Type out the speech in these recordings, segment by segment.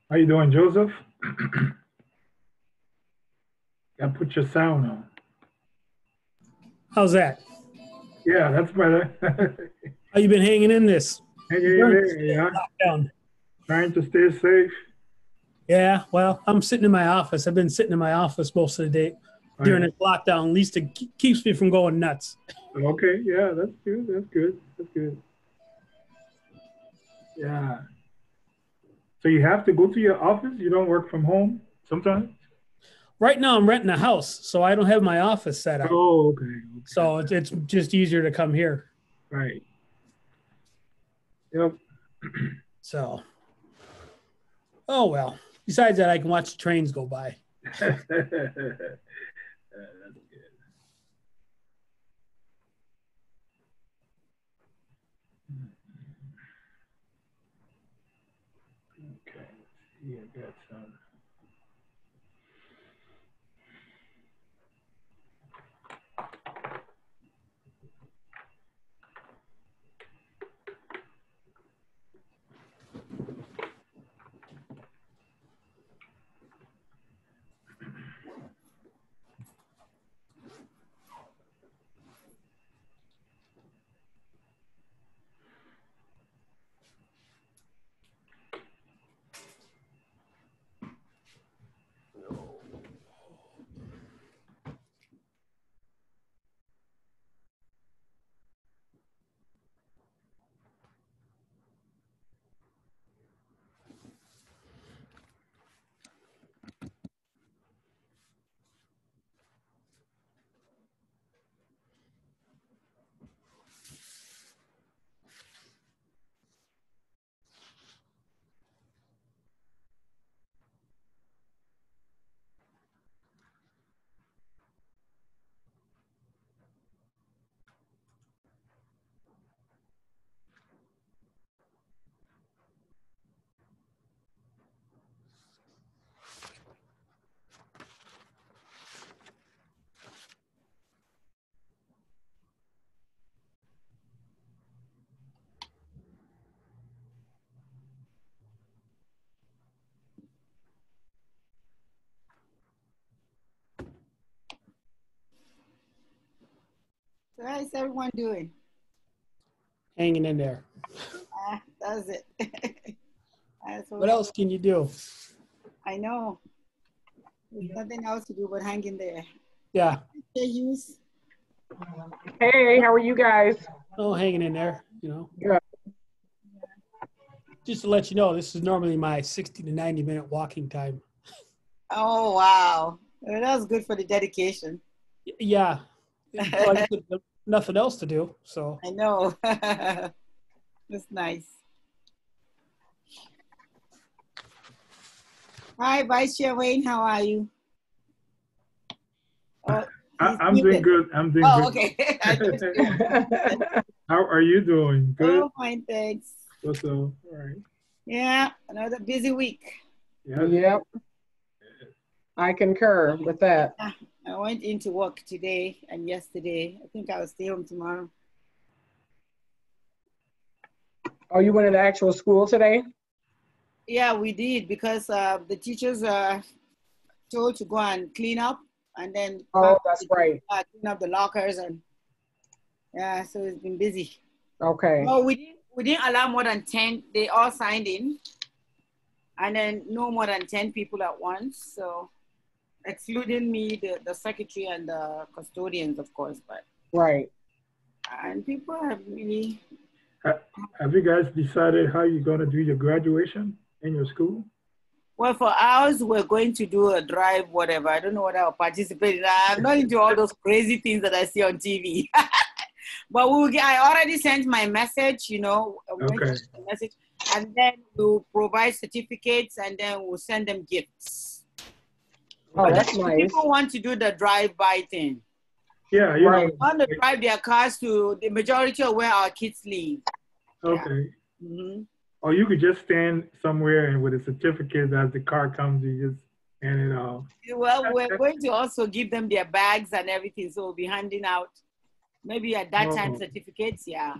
How you doing, Joseph? Gotta put your sound on. How's that? Yeah, that's better. How you been hanging in this? Hanging in there, yeah. Lockdown. Trying to stay safe. Yeah, well, I'm sitting in my office. I've been sitting in my office most of the day during this lockdown. At least it keeps me from going nuts. Okay, yeah, that's good. That's good. That's good. Yeah. So you have to go to your office? You don't work from home sometimes? right now I'm renting a house, so I don't have my office set up. Oh, okay. So it's just easier to come here. Right. Yep. So, oh well. Besides that, I can watch the trains go by. That's good. Okay. Yeah, I got some. So how's everyone doing? Hanging in there. That's it. What else can you do? I know. There's nothing else to do but hang in there. Yeah. Hey, Hughes. Hey, how are you guys? Oh, hanging in there, Good. Just to let you know, this is normally my 60 to 90 minute walking time. Oh, wow. Well, that was good for the dedication. Yeah. Well, I just had nothing else to do, so. I know. That's nice. Hi, Vice Chair Wayne. How are you? Oh, I'm doing good. I'm doing oh, good. okay. How are you doing? Good. Oh, fine, thanks. So, all right. Yeah, another busy week. Yes. Yep. I concur with that. I went into work today and yesterday. I think I'll stay home tomorrow. Oh, you went into actual school today? Yeah, we did because the teachers are told to go and clean up and then Oh, that's right. clean up the lockers and yeah, so it's been busy. Okay. No, we didn't allow more than 10. They all signed in, and then no more than 10 people at once. So, excluding me, the secretary and the custodians, of course. But Right. and people have really. Have you guys decided how you're going to do your graduation in your school? Well, for ours, we're going to do a drive, whatever. I don't know what I'll participate in. I'm not into all those crazy things that I see on TV. But I already sent my message, Okay. message, and then we'll provide certificates and then we'll send them gifts. Oh, that's nice. People want to do the drive-by thing. Yeah, Right. Want to drive their cars to the majority of where our kids live. Okay. Yeah. Mm-hmm. Or you could just stand somewhere and with a certificate as the car comes, you just hand it off. Well, we're going to also give them their bags and everything, so we'll be handing out maybe at that time certificates. Yeah.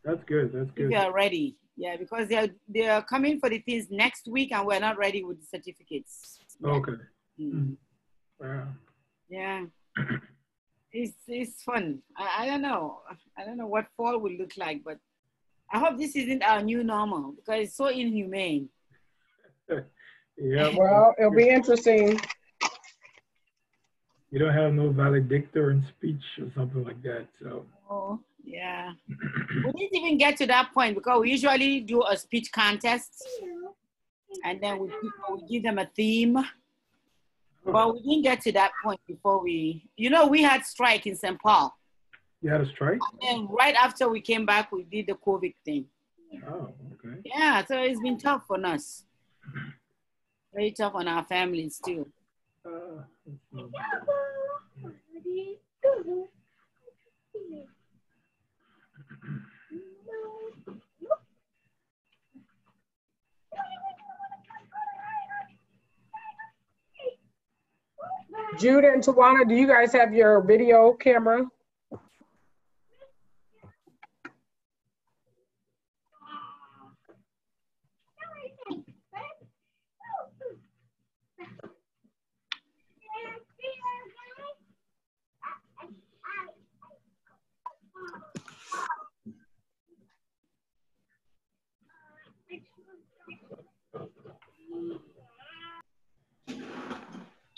That's good. That's good. If you are ready. Yeah, because they're coming for the things next week and we're not ready with the certificates. Yeah. Okay. Mm-hmm. Wow. Yeah. It's fun. I don't know. I don't know what fall will look like, but I hope this isn't our new normal because it's so inhumane. Yeah. Well, it'll be interesting. You don't have no valedictorian speech or something like that, so. Oh, yeah. We didn't even get to that point because we usually do a speech contest and then we give them a theme. But we didn't get to that point before we had strike in St. Paul. You had a strike? And then right after we came back, we did the COVID thing. Oh, okay. Yeah, so it's been tough on us. Very tough on our families too. Jude and Tawana, do you guys have your video camera?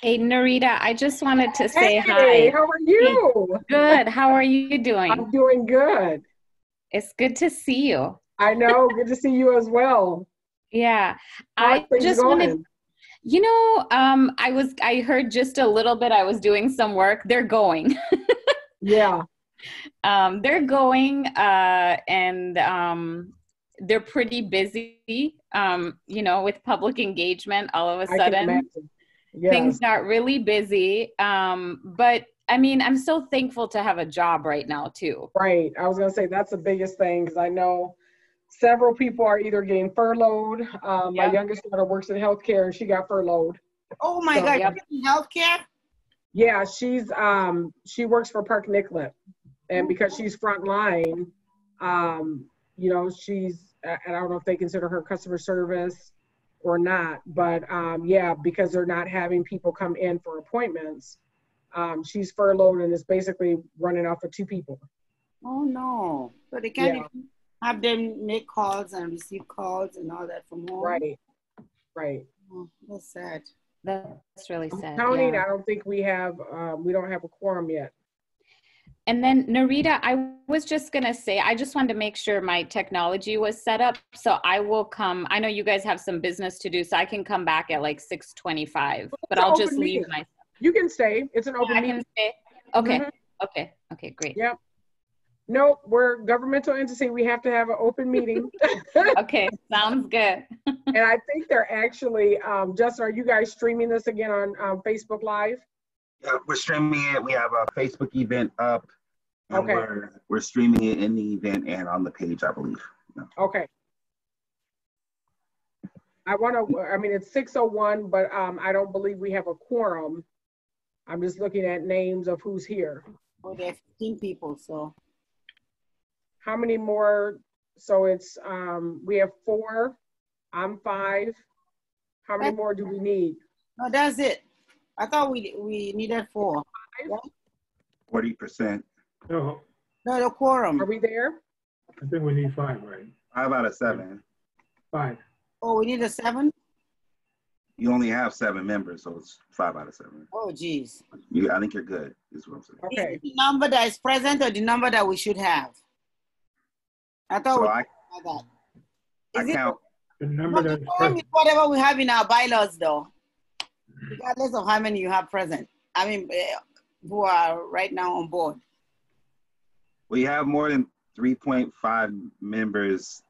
Hey, Narita, I just wanted to say Hey, hi. how are you? Good. How are you doing? I'm doing good. It's good to see you. I know. Good to see you as well. Yeah. How are I things just going? wanted, I heard just a little bit. I was doing some work. They're going. Yeah. They're going, and they're pretty busy, with public engagement all of a I can sudden. imagine. Yes. Things got really busy. But I mean, I'm so thankful to have a job right now too. Right. I was going to say that's the biggest thing because I know several people are either getting furloughed. My youngest daughter works in healthcare and she got furloughed. Oh my God, you're in healthcare? Yeah, she works for Park Nicollet. And because she's frontline, she's, and I don't know if they consider her customer service or not, but because they're not having people come in for appointments, she's furloughed and is basically running off of 2 people. Oh no. So they can't even have them make calls and receive calls and all that from home? Right. Oh, that's sad. That's really sad. Counting, yeah. I don't think we don't have a quorum yet. And then Narita, I was just going to say, I just wanted to make sure my technology was set up. So I will come. I know you guys have some business to do, so I can come back at like 6:25, but I'll just leave my. You can stay. It's an open meeting. I can stay. Okay. Mm-hmm. Okay, great. Yep. Nope, we're a governmental entity. We have to have an open meeting. Okay, sounds good. And I think they're actually, Justin, are you guys streaming this again on Facebook Live? Yeah, we're streaming it. We have a Facebook event up. And okay. We're streaming it in the event and on the page, I believe. Yeah. Okay. It's 6:01, but I don't believe we have a quorum. I'm just looking at names of who's here. Oh, there are 15 people, so. How many more? So it's, we have 4, I'm 5. How many more do we need? No, that's it. I thought we needed 4. 40%. No, the quorum. Are we there? I think we need 5, right? 5 out of 7. 5. Oh, we need a 7? You only have 7 members, so it's 5 out of 7. Oh, geez. I think you're good, is what I'm saying. Okay. Is it the number that is present or the number that we should have? I thought So we had that. I count. The number But the that's quorum is present. whatever we have in our bylaws, though. Regardless of how many you have present. I mean, who are right now on board. We have more than 3.5 members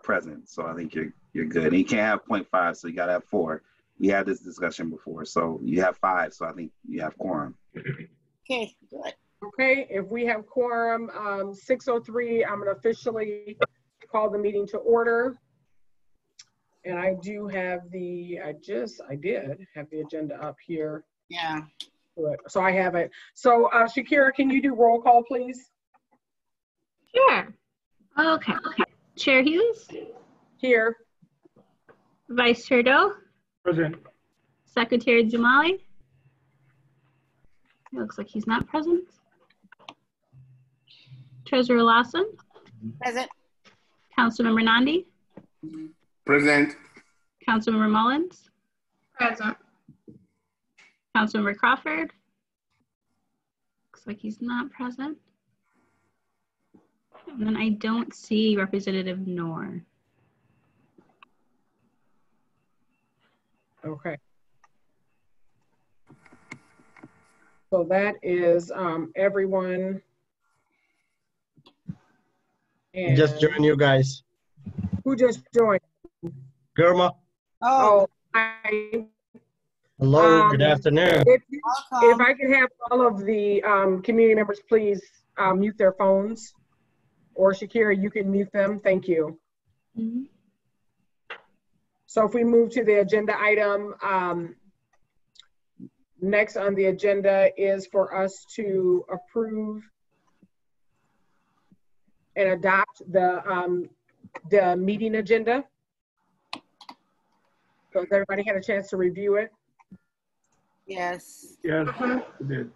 present, so I think you're good. And you can't have 0.5, so you gotta have 4. We had this discussion before, so you have 5, so I think you have quorum. Okay, good. Okay, if we have quorum, 6:03, I'm gonna officially call the meeting to order. And I do have I did have the agenda up here. Yeah. So I have it. So Shakira, can you do roll call, please? Sure. Okay. Chair Hughes? Here. Vice Chair Doe? Present. Secretary Jamali? It looks like he's not present. Treasurer Lawson? Present. Councilmember Nandi? Present. Councilmember Mullins? Present. Councilmember Crawford? Looks like he's not present. And then I don't see Representative Noor. Okay. So that is everyone. And Just join you guys. who just joined? Germa, Oh, Oh, hi. hello, good afternoon. If I could have all of the community members please mute their phones, or Shakira, you can mute them. Thank you. Mhm. So if we move to the agenda item, next on the agenda is for us to approve and adopt the meeting agenda. So has everybody had a chance to review it? yes. Yes, it did.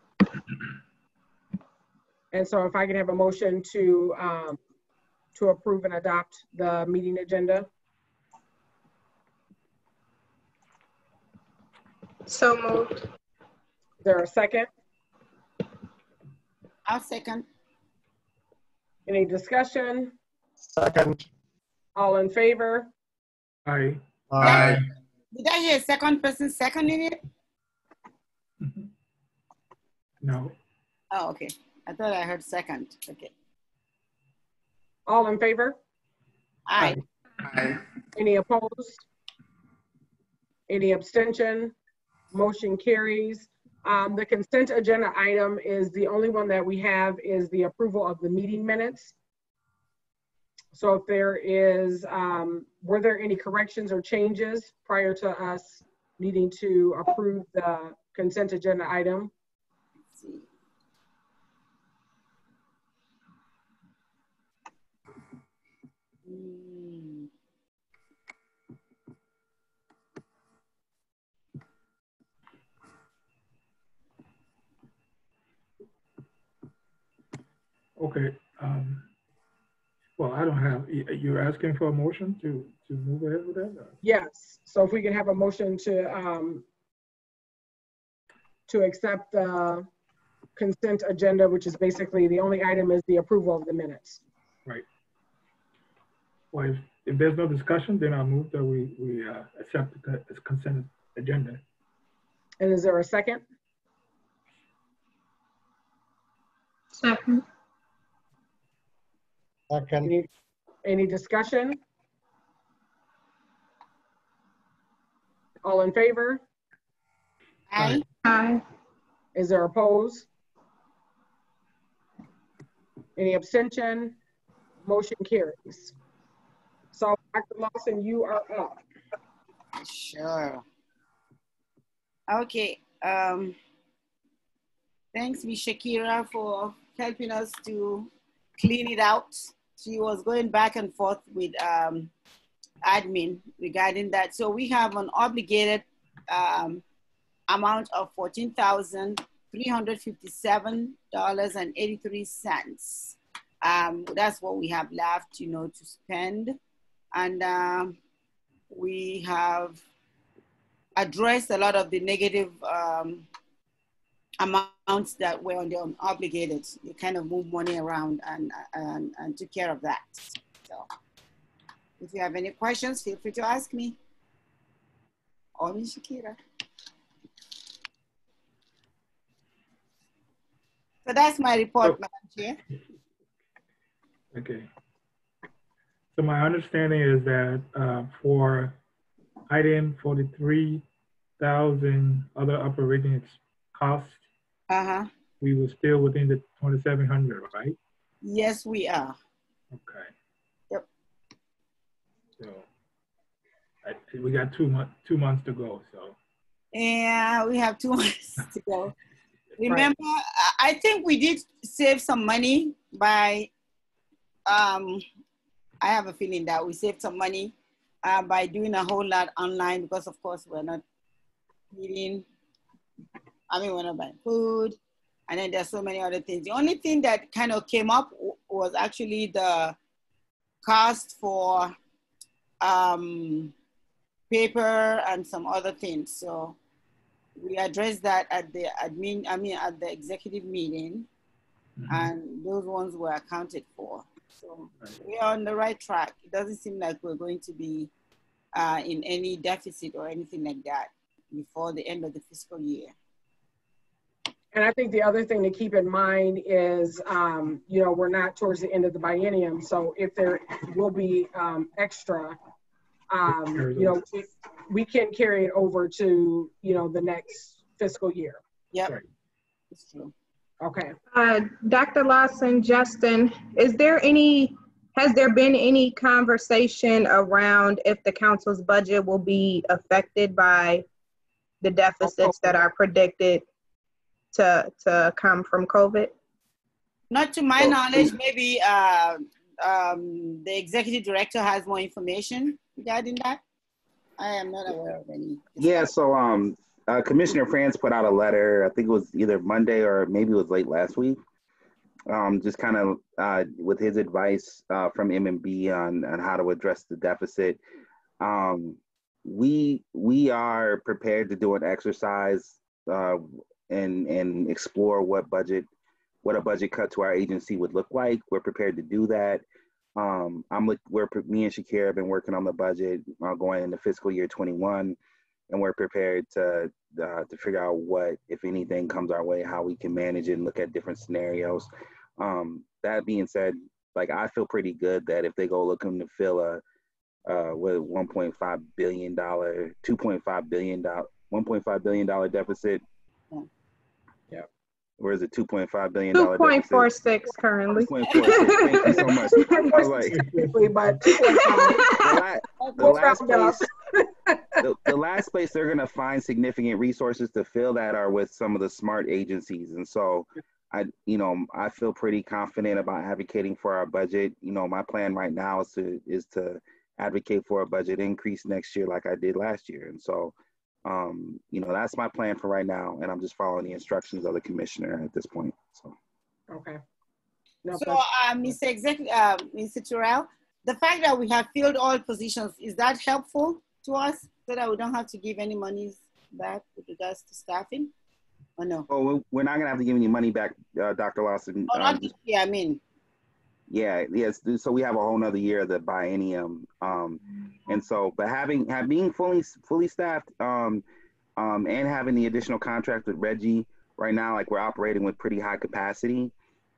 And so if I could have a motion to approve and adopt the meeting agenda. So moved. Is there a second? I'll second. Any discussion? Second. All in favor? Aye. Aye. Did I hear a second person seconding it? No. Oh, okay. I thought I heard second. Okay. All in favor? Aye. Aye. Any opposed? Any abstention? Motion carries. The consent agenda item is the only one that we have is the approval of the meeting minutes. So if there is, were there any corrections or changes prior to us needing to approve the consent agenda item? Let's see. Okay. Well, I don't have, you're asking for a motion to move ahead with that? Yes. So if we can have a motion to accept the consent agenda, which is basically the only item is the approval of the minutes. Right. Well, if there's no discussion, then I'll move that we accept the consent agenda. And is there a second? Second. Second. Any discussion? All in favor? Aye. Aye. Is there opposed? Any abstention? Motion carries. So Dr. Lawson, you are up. Sure. Okay. Thanks, Ms. Shakira, for helping us to clean it out. She was going back and forth with admin regarding that. So we have an obligated amount of $14,357.83. That's what we have left, to spend. And we have addressed a lot of the negative amounts that were on the unobligated. You kind of move money around and took care of that. So if you have any questions, feel free to ask me or Ms. Shakira. So that's my report, Madam Chair. Okay. So my understanding is that for item 43,000 other operating costs, we were still within the 2,700, right? Yes, we are. Okay. Yep. So we got 2 months to go. So. Yeah, we have 2 months to go. Remember, I think we did save some money by, I have a feeling that we saved some money by doing a whole lot online because, of course, we're not eating. We're not buying food. And then there's so many other things. The only thing that kind of came up was actually the cost for paper and some other things. So we addressed that at the at the executive meeting, and those ones were accounted for. So we are on the right track. It doesn't seem like we're going to be in any deficit or anything like that before the end of the fiscal year. And I think the other thing to keep in mind is, you know, we're not towards the end of the biennium. So if there will be extra, you know, we can carry it over to, you know, the next fiscal year. Yep. Right. It's true. Okay. Dr. Lawson, Justin, has there been any conversation around if the council's budget will be affected by the deficits that are predicted to come from COVID? Not to my knowledge. Maybe the executive director has more information regarding that. I am not aware of any. Yeah, so Commissioner France put out a letter, I think it was either Monday or maybe it was late last week, just kind of with his advice from MMB on how to address the deficit. We are prepared to do an exercise and explore what a budget cut to our agency would look like. We're prepared to do that. Me and Shakira have been working on the budget going into fiscal year 21, and we're prepared to figure out what, if anything, comes our way, how we can manage it and look at different scenarios. That being said, like, I feel pretty good that if they go looking to fill with $1.5 billion, $2.5 billion, $1.5 billion deficit. Yeah. Where is it? $2.5 billion. 2.46 currently. 2.46. Thank you so much. I was like, the last place they're going to find significant resources to fill that are with some of the smart agencies. And so I feel pretty confident about advocating for our budget. You know, my plan right now is to advocate for a budget increase next year like I did last year. And so, that's my plan for right now. And I'm just following the instructions of the commissioner at this point. So. Okay. So, Mr. Terrell, the fact that we have filled all positions, is that helpful to us so that we don't have to give any monies back with regards to staffing? Or no? Oh, we're not gonna have to give any money back, Dr. Lawson. Oh, not this year, I mean. Yeah, yes. So we have a whole nother year of the biennium, and so, but being fully staffed, and having the additional contract with Reggie right now, like, we're operating with pretty high capacity,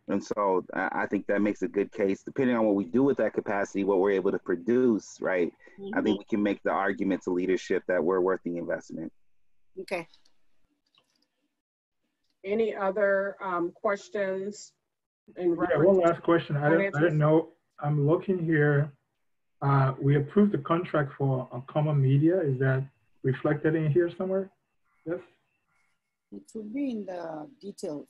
and so I think that makes a good case. Depending on what we do with that capacity, what we're able to produce, right? Mm-hmm. I think we can make the argument to leadership that we're worth the investment. Okay. Any other questions? Yeah, one last question. I didn't know. I'm looking here. We approved the contract for Common Media. Is that reflected in here somewhere? Yes. It should be in the details,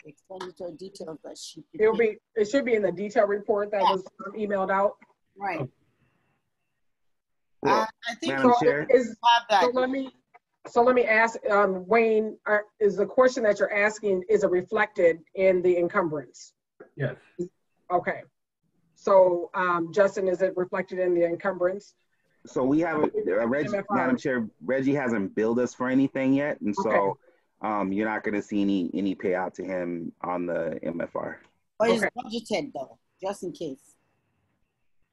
expenditure details that she. It should be in the detail report that was emailed out. Right. Okay. Well, I think Madam Chair. So let me ask, Wayne, is the question that you're asking, is it reflected in the encumbrance? Yes. Okay. So Justin, is it reflected in the encumbrance? So we have Reggie, Madam Chair, Reggie hasn't billed us for anything yet. And so you're not going to see any payout to him on the MFR. But it's budgeted though, just in case.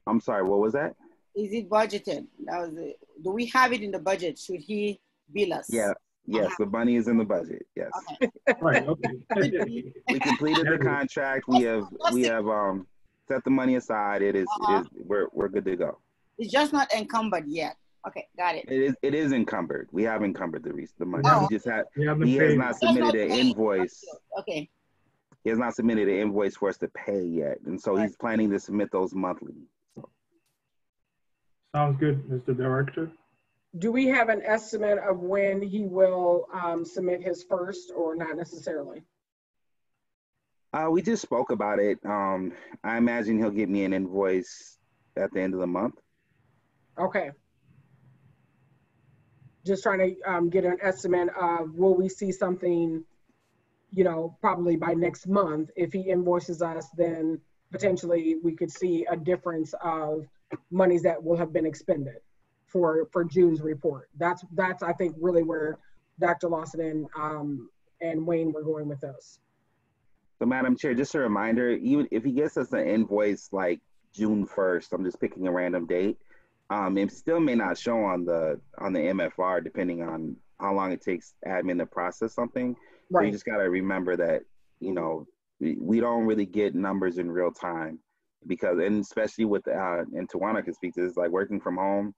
I'm sorry, what was that? Is it budgeted? That was it. Do we have it in the budget? Should he bill us? Yeah. Yes, the money is in the budget. Yes. Okay. Right. Okay. We completed the contract. We have set the money aside. We're good to go. It's just not encumbered yet. Okay, got it. It is encumbered. We have encumbered the money. Oh. He has not submitted an invoice. Okay. He has not submitted an invoice for us to pay yet, and so he's planning to submit those monthly. So. Sounds good, Mr. Director. Do we have an estimate of when he will submit his first, or not necessarily? We just spoke about it. I imagine he'll get me an invoice at the end of the month. Okay. Just trying to get an estimate of, will we see something, probably by next month? If he invoices us, then potentially we could see a difference of monies that will have been expended for June's report. That's I think really where Dr. Lawson and Wayne were going with this. So Madam Chair, just a reminder, even if he gets us an invoice like June 1st, I'm just picking a random date, it still may not show on the MFR depending on how long it takes admin to process something. So you just got to remember that, you know, we don't really get numbers in real time because, and especially with, and Tawana can speak to this, like working from home,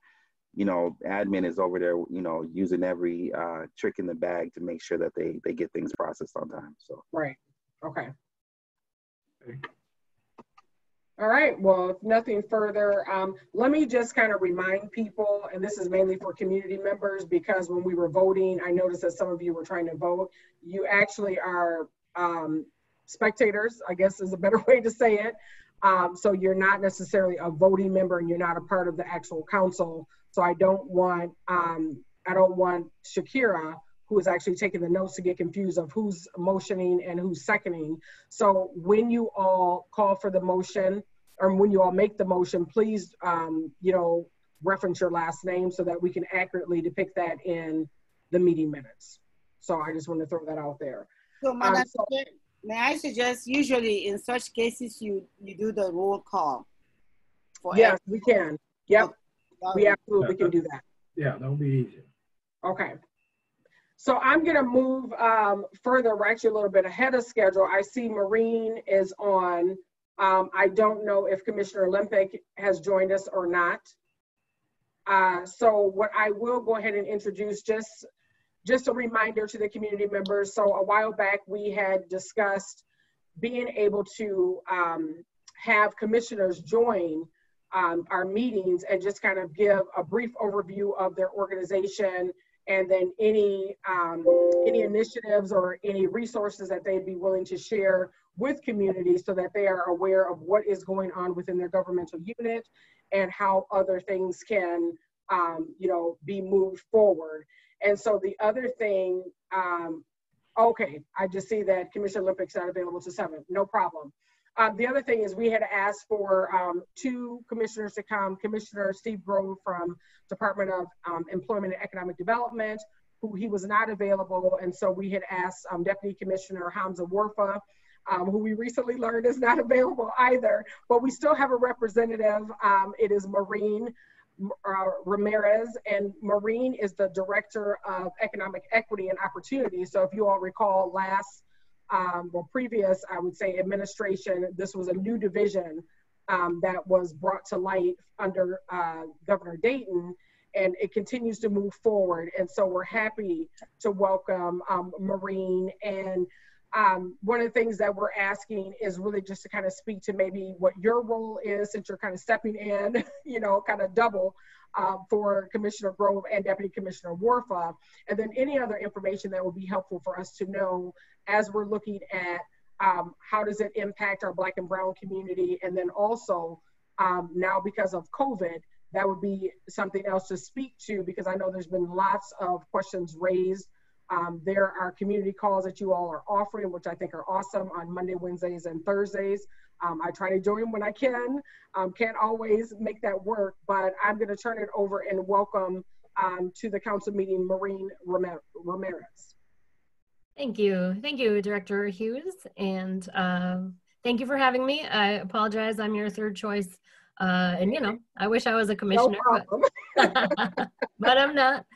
you know, admin is over there, you know, using every trick in the bag to make sure that they get things processed on time. So. Right. Okay. All right. Well, if nothing further, let me just kind of remind people, and this is mainly for community members, because when we were voting, I noticed that some of you were trying to vote. You actually are spectators, I guess is a better way to say it. So you're not necessarily a voting member and you're not a part of the actual council. So I don't want Shakira, who is actually taking the notes, to get confused of who's motioning and who's seconding. So when you all call for the motion, or when you all make the motion, please, you know, reference your last name so that we can accurately depict that in the meeting minutes. So I just want to throw that out there. So, Madam Chair, may I suggest, usually in such cases, you do the roll call? Yes, we can. Yep, we absolutely can do that. Yeah, that'll be easy. Okay. So I'm going to move further. We're actually a little bit ahead of schedule. I see Maureen is on. I don't know if Commissioner Leppink has joined us or not. So what I will go ahead and introduce, just a reminder to the community members. So a while back, we had discussed being able to have commissioners join our meetings and just kind of give a brief overview of their organization, and then any initiatives or any resources that they'd be willing to share with communities so that they are aware of what is going on within their governmental unit and how other things can, you know, be moved forward. And so the other thing, okay, I just see that Commissioner Leppink's not available to 7, no problem. The other thing is we had asked for 2 commissioners to come, Commissioner Steve Grove from Department of Employment and Economic Development, who he was not available. And so we had asked Deputy Commissioner Hamza Warfa, who we recently learned is not available either, but we still have a representative. It is Maureen Ramirez, and Maureen is the Director of Economic Equity and Opportunity. So if you all recall previous, I would say, administration, this was a new division that was brought to light under Governor Dayton, and it continues to move forward. And so we're happy to welcome Maureen. And one of the things that we're asking is really just to kind of speak to maybe what your role is, since you're kind of stepping in, you know, kind of double for Commissioner Grove and Deputy Commissioner Warfa, and then any other information that would be helpful for us to know as we're looking at how does it impact our Black and Brown community. And then also now, because of COVID, that would be something else to speak to, because I know there's been lots of questions raised. There are community calls that you all are offering, which I think are awesome, on Monday, Wednesdays, and Thursdays. I try to join when I can. Can't always make that work, but I'm going to turn it over and welcome to the council meeting Maureen Ramirez. Thank you. Thank you, Director Hughes. And thank you for having me. I apologize, I'm your third choice. And you know, I wish I was a commissioner, but, but I'm not.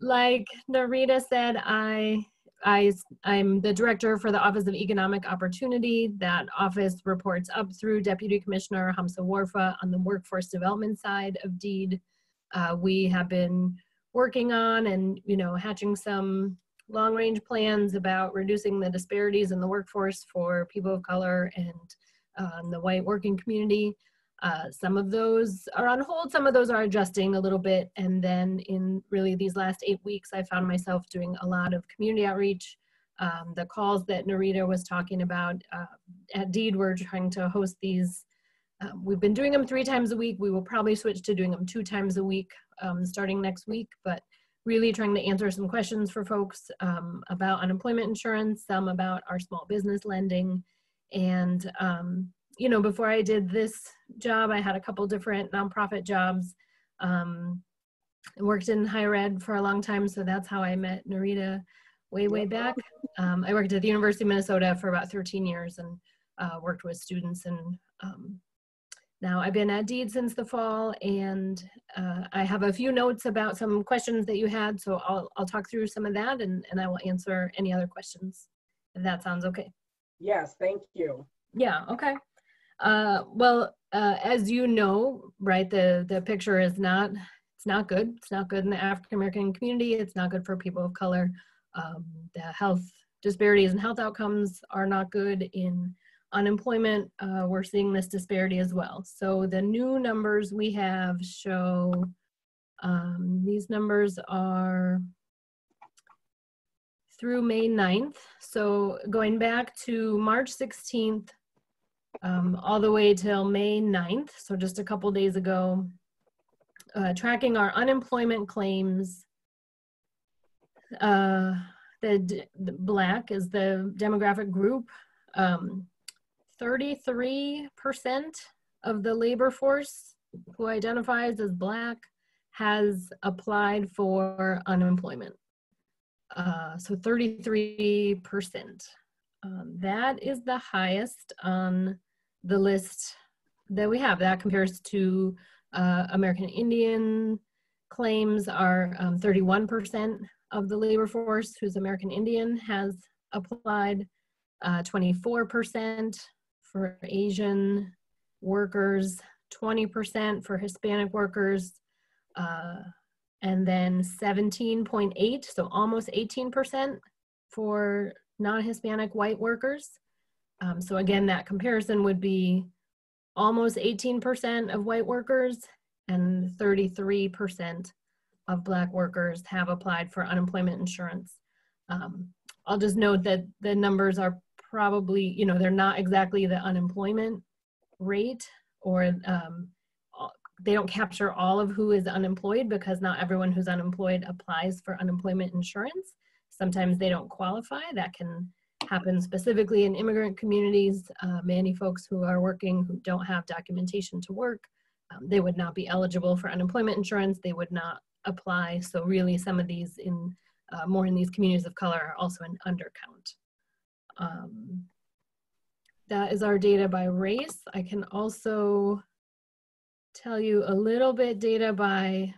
Like Narita said, I'm the director for the Office of Economic Opportunity. That office reports up through Deputy Commissioner Hamza Warfa on the workforce development side of DEED. We have been working on and, you know, hatching some long-range plans about reducing the disparities in the workforce for people of color and the white working community. Some of those are on hold, some of those are adjusting a little bit. And then in really these last 8 weeks, I found myself doing a lot of community outreach. The calls that Narita was talking about, at DEED, we're trying to host these. We've been doing them 3 times a week. We will probably switch to doing them 2 times a week starting next week, but really trying to answer some questions for folks about unemployment insurance, some about our small business lending. And you know, before I did this job, I had a couple different nonprofit jobs. I worked in higher ed for a long time, so that's how I met Narita way back. I worked at the University of Minnesota for about 13 years and worked with students and Now, I've been at Deed since the fall, and I have a few notes about some questions that you had, so I'll talk through some of that, and I will answer any other questions, if that sounds okay. Yes, thank you. Yeah, okay. Well, as you know, right, the picture is not, it's not good. It's not good in the African American community. It's not good for people of color. The health disparities and health outcomes are not good. In unemployment, we're seeing this disparity as well. So the new numbers we have show, these numbers are through May 9th. So going back to March 16th, all the way till May 9th, so just a couple days ago, tracking our unemployment claims. The Black is the demographic group. 33% of the labor force who identifies as Black has applied for unemployment. So 33%. That is the highest on the list that we have. That compares to American Indian claims are 31% of the labor force who's American Indian has applied, 24% for Asian workers, 20% for Hispanic workers, and then 17.8, so almost 18% for non-Hispanic white workers. So again, that comparison would be almost 18% of white workers and 33% of Black workers have applied for unemployment insurance. I'll just note that the numbers are probably, you know, they're not exactly the unemployment rate, or they don't capture all of who is unemployed, because not everyone who's unemployed applies for unemployment insurance. Sometimes they don't qualify. That can happen specifically in immigrant communities. Many folks who are working who don't have documentation to work, they would not be eligible for unemployment insurance. They would not apply. So really some of these in more in these communities of color are also an undercount. That is our data by race. I can also tell you a little bit data by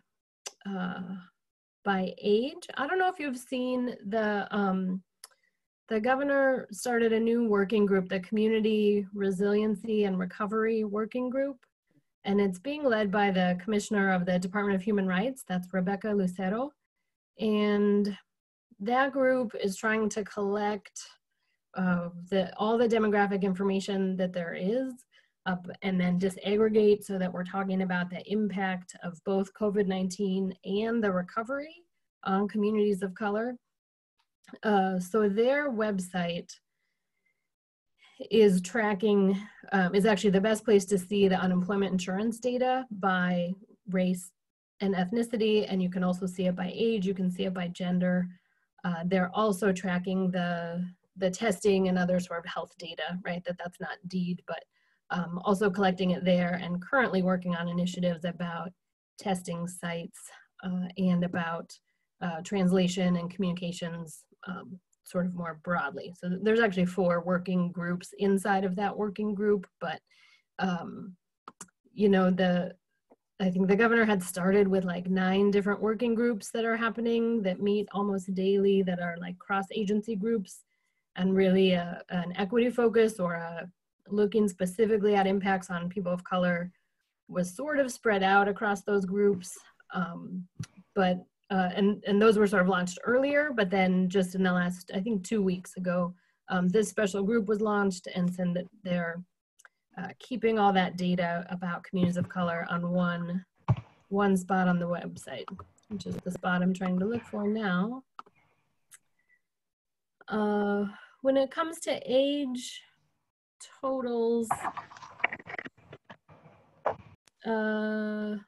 age. I don't know if you've seen the governor started a new working group, the Community Resiliency and Recovery Working Group, and it's being led by the Commissioner of the Department of Human Rights, that's Rebecca Lucero, and that group is trying to collect all the demographic information that there is, and then disaggregate so that we're talking about the impact of both COVID-19 and the recovery on communities of color. So their website is tracking, is actually the best place to see the unemployment insurance data by race and ethnicity, and you can also see it by age, you can see it by gender. They're also tracking the testing and other sort of health data, right? That's not Deed, but also collecting it there, and currently working on initiatives about testing sites and about translation and communications sort of more broadly. So there's actually 4 working groups inside of that working group, but you know, I think the governor had started with like 9 different working groups that are happening that meet almost daily, that are like cross-agency groups, and really an equity focus or looking specifically at impacts on people of color was sort of spread out across those groups. But those were sort of launched earlier, but then just in the last, I think 2 weeks ago, this special group was launched, and so that they're keeping all that data about communities of color on one spot on the website, which is the spot I'm trying to look for now. When it comes to age totals, again,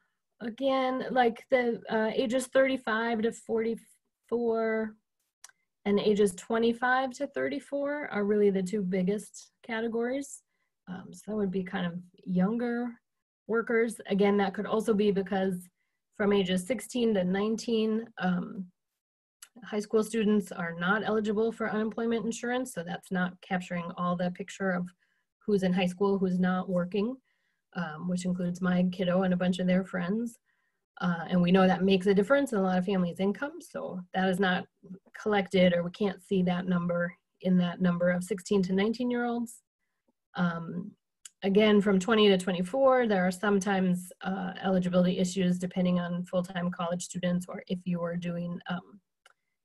like the ages 35 to 44 and ages 25 to 34 are really the 2 biggest categories. So that would be kind of younger workers. Again, that could also be because from ages 16 to 19, high school students are not eligible for unemployment insurance. So that's not capturing all the picture of who's in high school, who's not working. which includes my kiddo and a bunch of their friends. And we know that makes a difference in a lot of families' income. So that is not collected, or we can't see that number in that number of 16 to 19-year-olds. Again, from 20 to 24, there are sometimes eligibility issues depending on full-time college students, or if you are doing,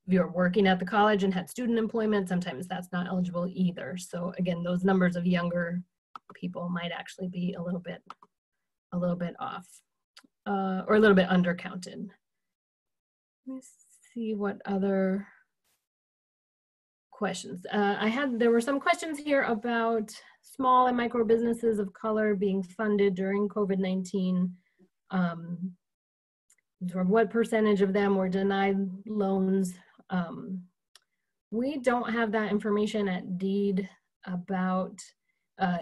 if you're working at the college and had student employment, sometimes that's not eligible either. So again, those numbers of younger people might actually be a little bit off, or a little bit undercounted. Let me see what other questions. There were some questions here about small and micro businesses of color being funded during COVID-19. What percentage of them were denied loans? We don't have that information at Deed about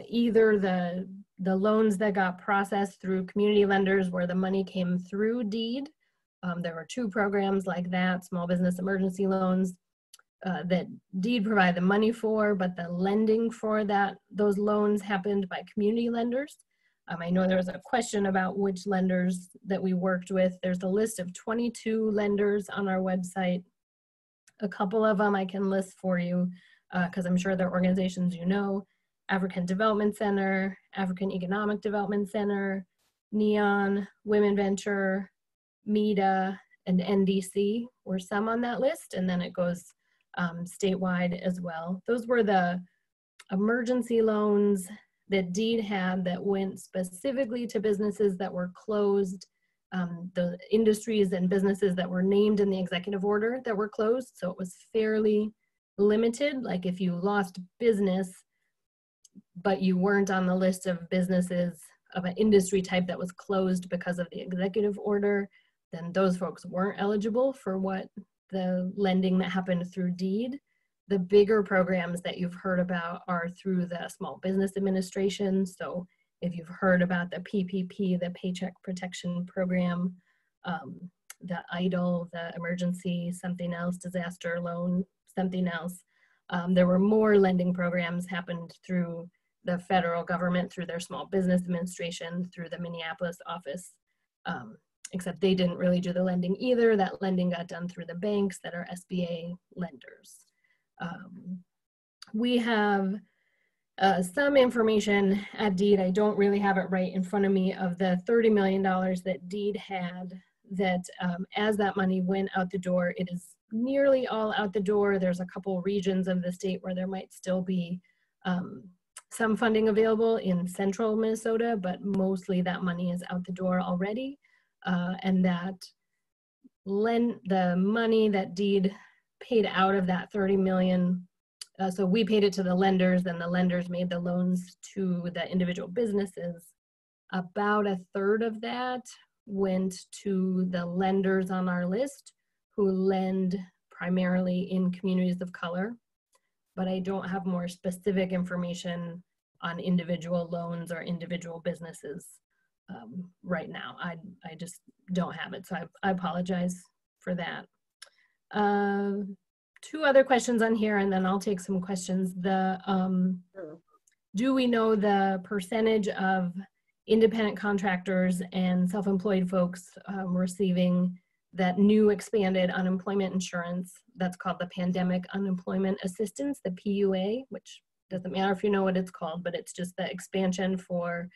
either the loans that got processed through community lenders where the money came through Deed. There were 2 programs like that, small business emergency loans, that Deed provide the money for, but the lending for those loans happened by community lenders. I know there was a question about which lenders that we worked with. There's a list of 22 lenders on our website. A couple of them I can list for you because I'm sure they're organizations you know. African Development Center, African Economic Development Center, Neon, Women Venture, MEDA, and NDC were some on that list, and then it goes statewide as well. Those were the emergency loans that Deed had that went specifically to businesses that were closed, the industries and businesses that were named in the executive order that were closed. So it was fairly limited. Like if you lost business, but you weren't on the list of businesses of an industry type that was closed because of the executive order, then those folks weren't eligible for what the lending that happened through Deed. The bigger programs that you've heard about are through the Small Business Administration. So if you've heard about the PPP, the Paycheck Protection Program, the EIDL, the Emergency Something Else Disaster Loan, something else. There were more lending programs happened through the federal government, through their Small Business Administration, through the Minneapolis office, except they didn't really do the lending either. That lending got done through the banks that are SBA lenders. We have some information at Deed. I don't really have it right in front of me of the $30 million that Deed had that as that money went out the door, it is nearly all out the door. There's a couple regions of the state where there might still be some funding available in central Minnesota, but mostly that money is out the door already. And that the money that Deed paid out of that 30 million, so we paid it to the lenders, and the lenders made the loans to the individual businesses. About a third of that went to the lenders on our list who lend primarily in communities of color, but I don't have more specific information on individual loans or individual businesses right now. I just don't have it, so I apologize for that. 2 other questions on here, and then I'll take some questions. Do we know the percentage of independent contractors and self-employed folks receiving that new expanded unemployment insurance that's called the Pandemic Unemployment Assistance, the PUA, which doesn't matter if you know what it's called, but it's just the expansion for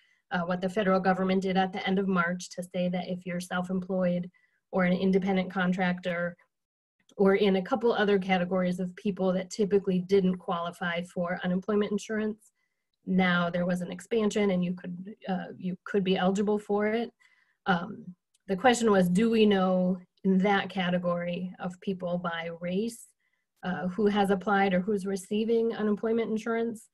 what the federal government did at the end of March to say that if you're self-employed or an independent contractor or in a couple other categories of people that typically didn't qualify for unemployment insurance, now there was an expansion and you could be eligible for it. The question was, do we know in that category of people by race who has applied or who's receiving unemployment insurance?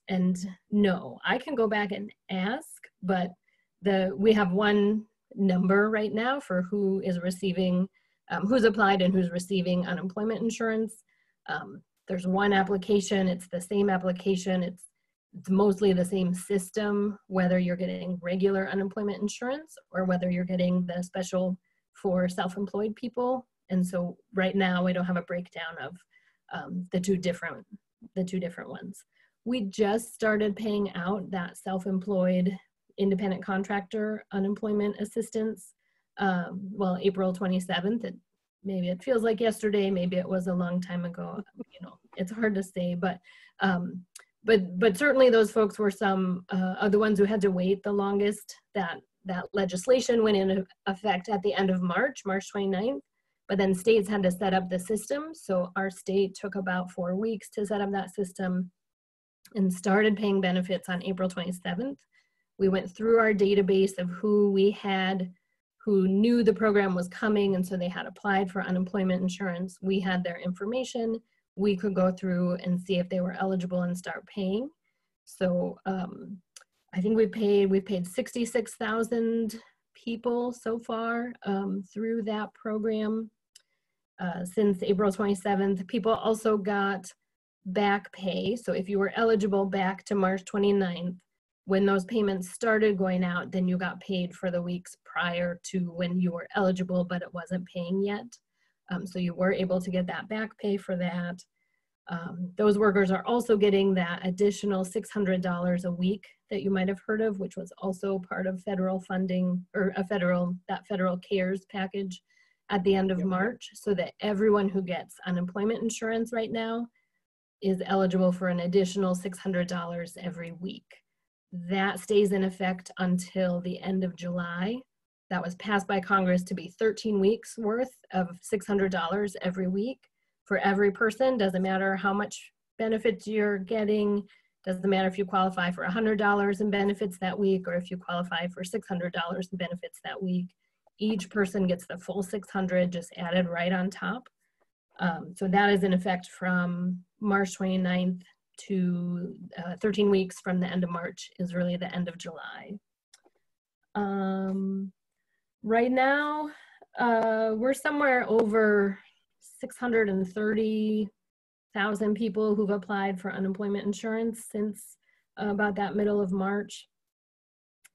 And no, I can go back and ask, but we have one number right now for who is receiving, who's applied and who's receiving unemployment insurance. There's one application, it's the same application, it's mostly the same system, whether you're getting regular unemployment insurance or whether you're getting the special for self-employed people. And so right now we don't have a breakdown of the two different ones. We just started paying out that self-employed independent contractor unemployment assistance. Well, April 27th. Maybe it feels like yesterday. Maybe it was a long time ago. You know, it's hard to say, but certainly those folks were some of the ones who had to wait the longest. That legislation went into effect at the end of March 29th, but then states had to set up the system. So our state took about 4 weeks to set up that system and started paying benefits on April 27th. We went through our database of who we had, who knew the program was coming, and so they had applied for unemployment insurance. We had their information. We could go through and see if they were eligible and start paying. So I think we've paid 66,000 people so far through that program since April 27th. People also got back pay. So if you were eligible back to March 29th, when those payments started going out, then you got paid for the weeks prior to when you were eligible, but it wasn't paying yet. So you were able to get that back pay for that. Those workers are also getting that additional $600 a week that you might have heard of, which was also part of federal funding, or that federal CARES package at the end of March, so that everyone who gets unemployment insurance right now is eligible for an additional $600 every week. That stays in effect until the end of July. That was passed by Congress to be 13 weeks worth of $600 every week for every person. Doesn't matter how much benefits you're getting. Doesn't matter if you qualify for $100 in benefits that week or if you qualify for $600 in benefits that week. Each person gets the full 600 just added right on top. So that is in effect from March 29th to 13 weeks from the end of March is really the end of July. Right now, we're somewhere over 630,000 people who've applied for unemployment insurance since about that middle of March.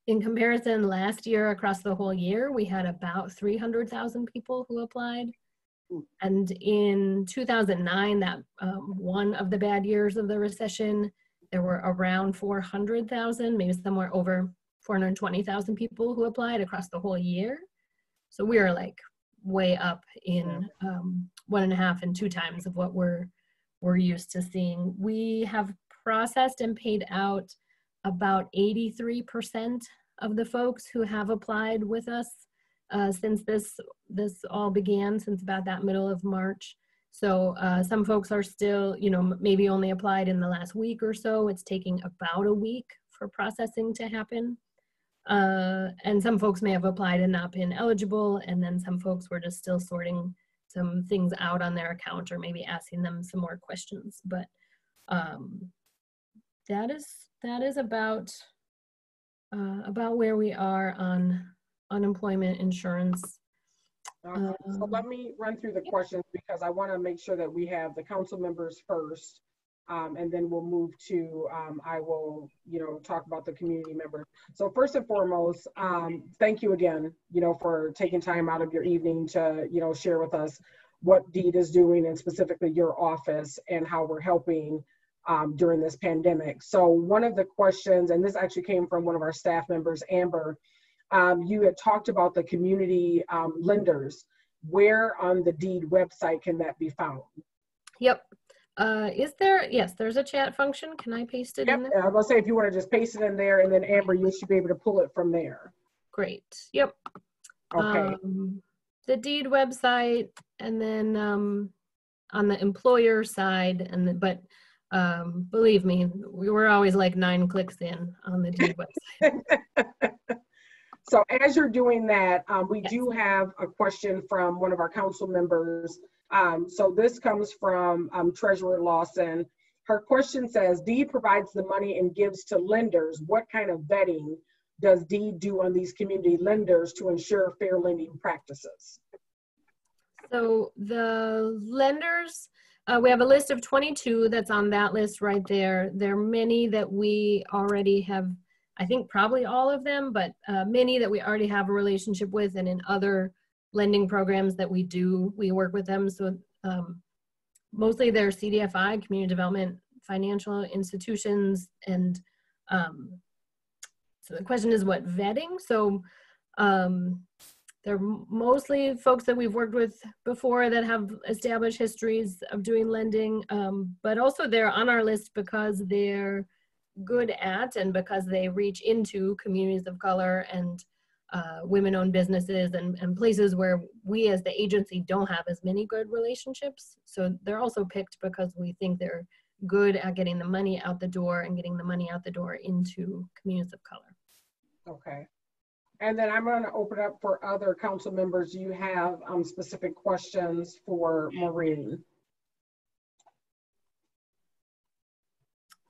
In comparison, last year across the whole year, we had about 300,000 people who applied. And in 2009, that one of the bad years of the recession, there were around 400,000, maybe somewhere over 420,000 people who applied across the whole year. So we are like way up in 1.5 and 2 times of what we're used to seeing. We have processed and paid out about 83% of the folks who have applied with us since this all began, since about that middle of March. So some folks are still, you know, maybe only applied in the last week or so. It's taking about a week for processing to happen. And some folks may have applied and not been eligible, and then some folks were just still sorting some things out on their account or maybe asking them some more questions. But that is about where we are on unemployment insurance. So let me run through the questions because I want to make sure that we have the council members first, and then we'll move to, I will, talk about the community members. So first and foremost, thank you again, for taking time out of your evening to, share with us what DEED is doing and specifically your office and how we're helping during this pandemic. So one of the questions, and this actually came from one of our staff members, Amber, you had talked about the community lenders. Where on the DEED website can that be found? Yep. Is there? Yes, there's a chat function. Can I paste it in there? I was going to say, if you want to just paste it in there, and then Amber, you should be able to pull it from there. Great. Yep. Okay. The DEED website, and then on the employer side, but believe me, we were always like 9 clicks in on the DEED website. So as you're doing that, we do have a question from one of our council members. So this comes from Treasurer Lawson. Her question says, DEED provides the money and gives to lenders. What kind of vetting does DEED do on these community lenders to ensure fair lending practices? So the lenders, we have a list of 22 that's on that list right there. There are many that we already have, I think probably all of them, but many that we already have a relationship with, and in other lending programs that we work with them. So mostly they're CDFI, community development financial institutions, and the question is what vetting? So they're mostly folks that we've worked with before that have established histories of doing lending, but also they're on our list because they're good at and because they reach into communities of color and women-owned businesses and places where we as the agency don't have as many good relationships. So they're also picked because we think they're good at getting the money out the door and getting the money out the door into communities of color. Okay. And then I'm going to open up for other council members. Do you have specific questions for Maureen?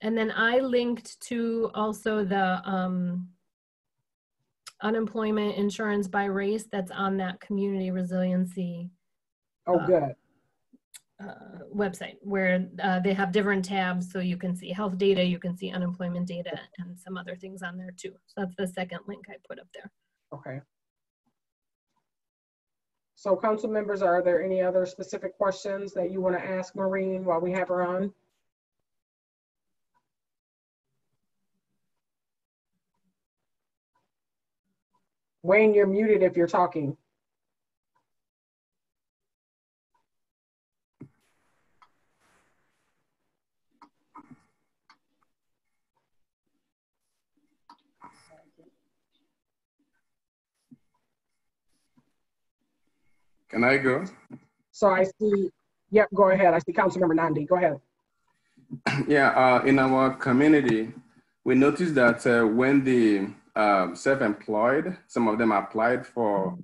And then I linked to also the unemployment insurance by race that's on that community resiliency good. Website, where they have different tabs, so you can see health data, you can see unemployment data, and some other things on there too. So that's the second link I put up there. Okay. So council members, are there any other specific questions that you want to ask Maureen while we have her on? Wayne, you're muted if you're talking. Can I go? So I see, yep, go ahead. I see Councilmember Nandi, go ahead. Yeah, in our community, we noticed that when the self-employed, some of them applied for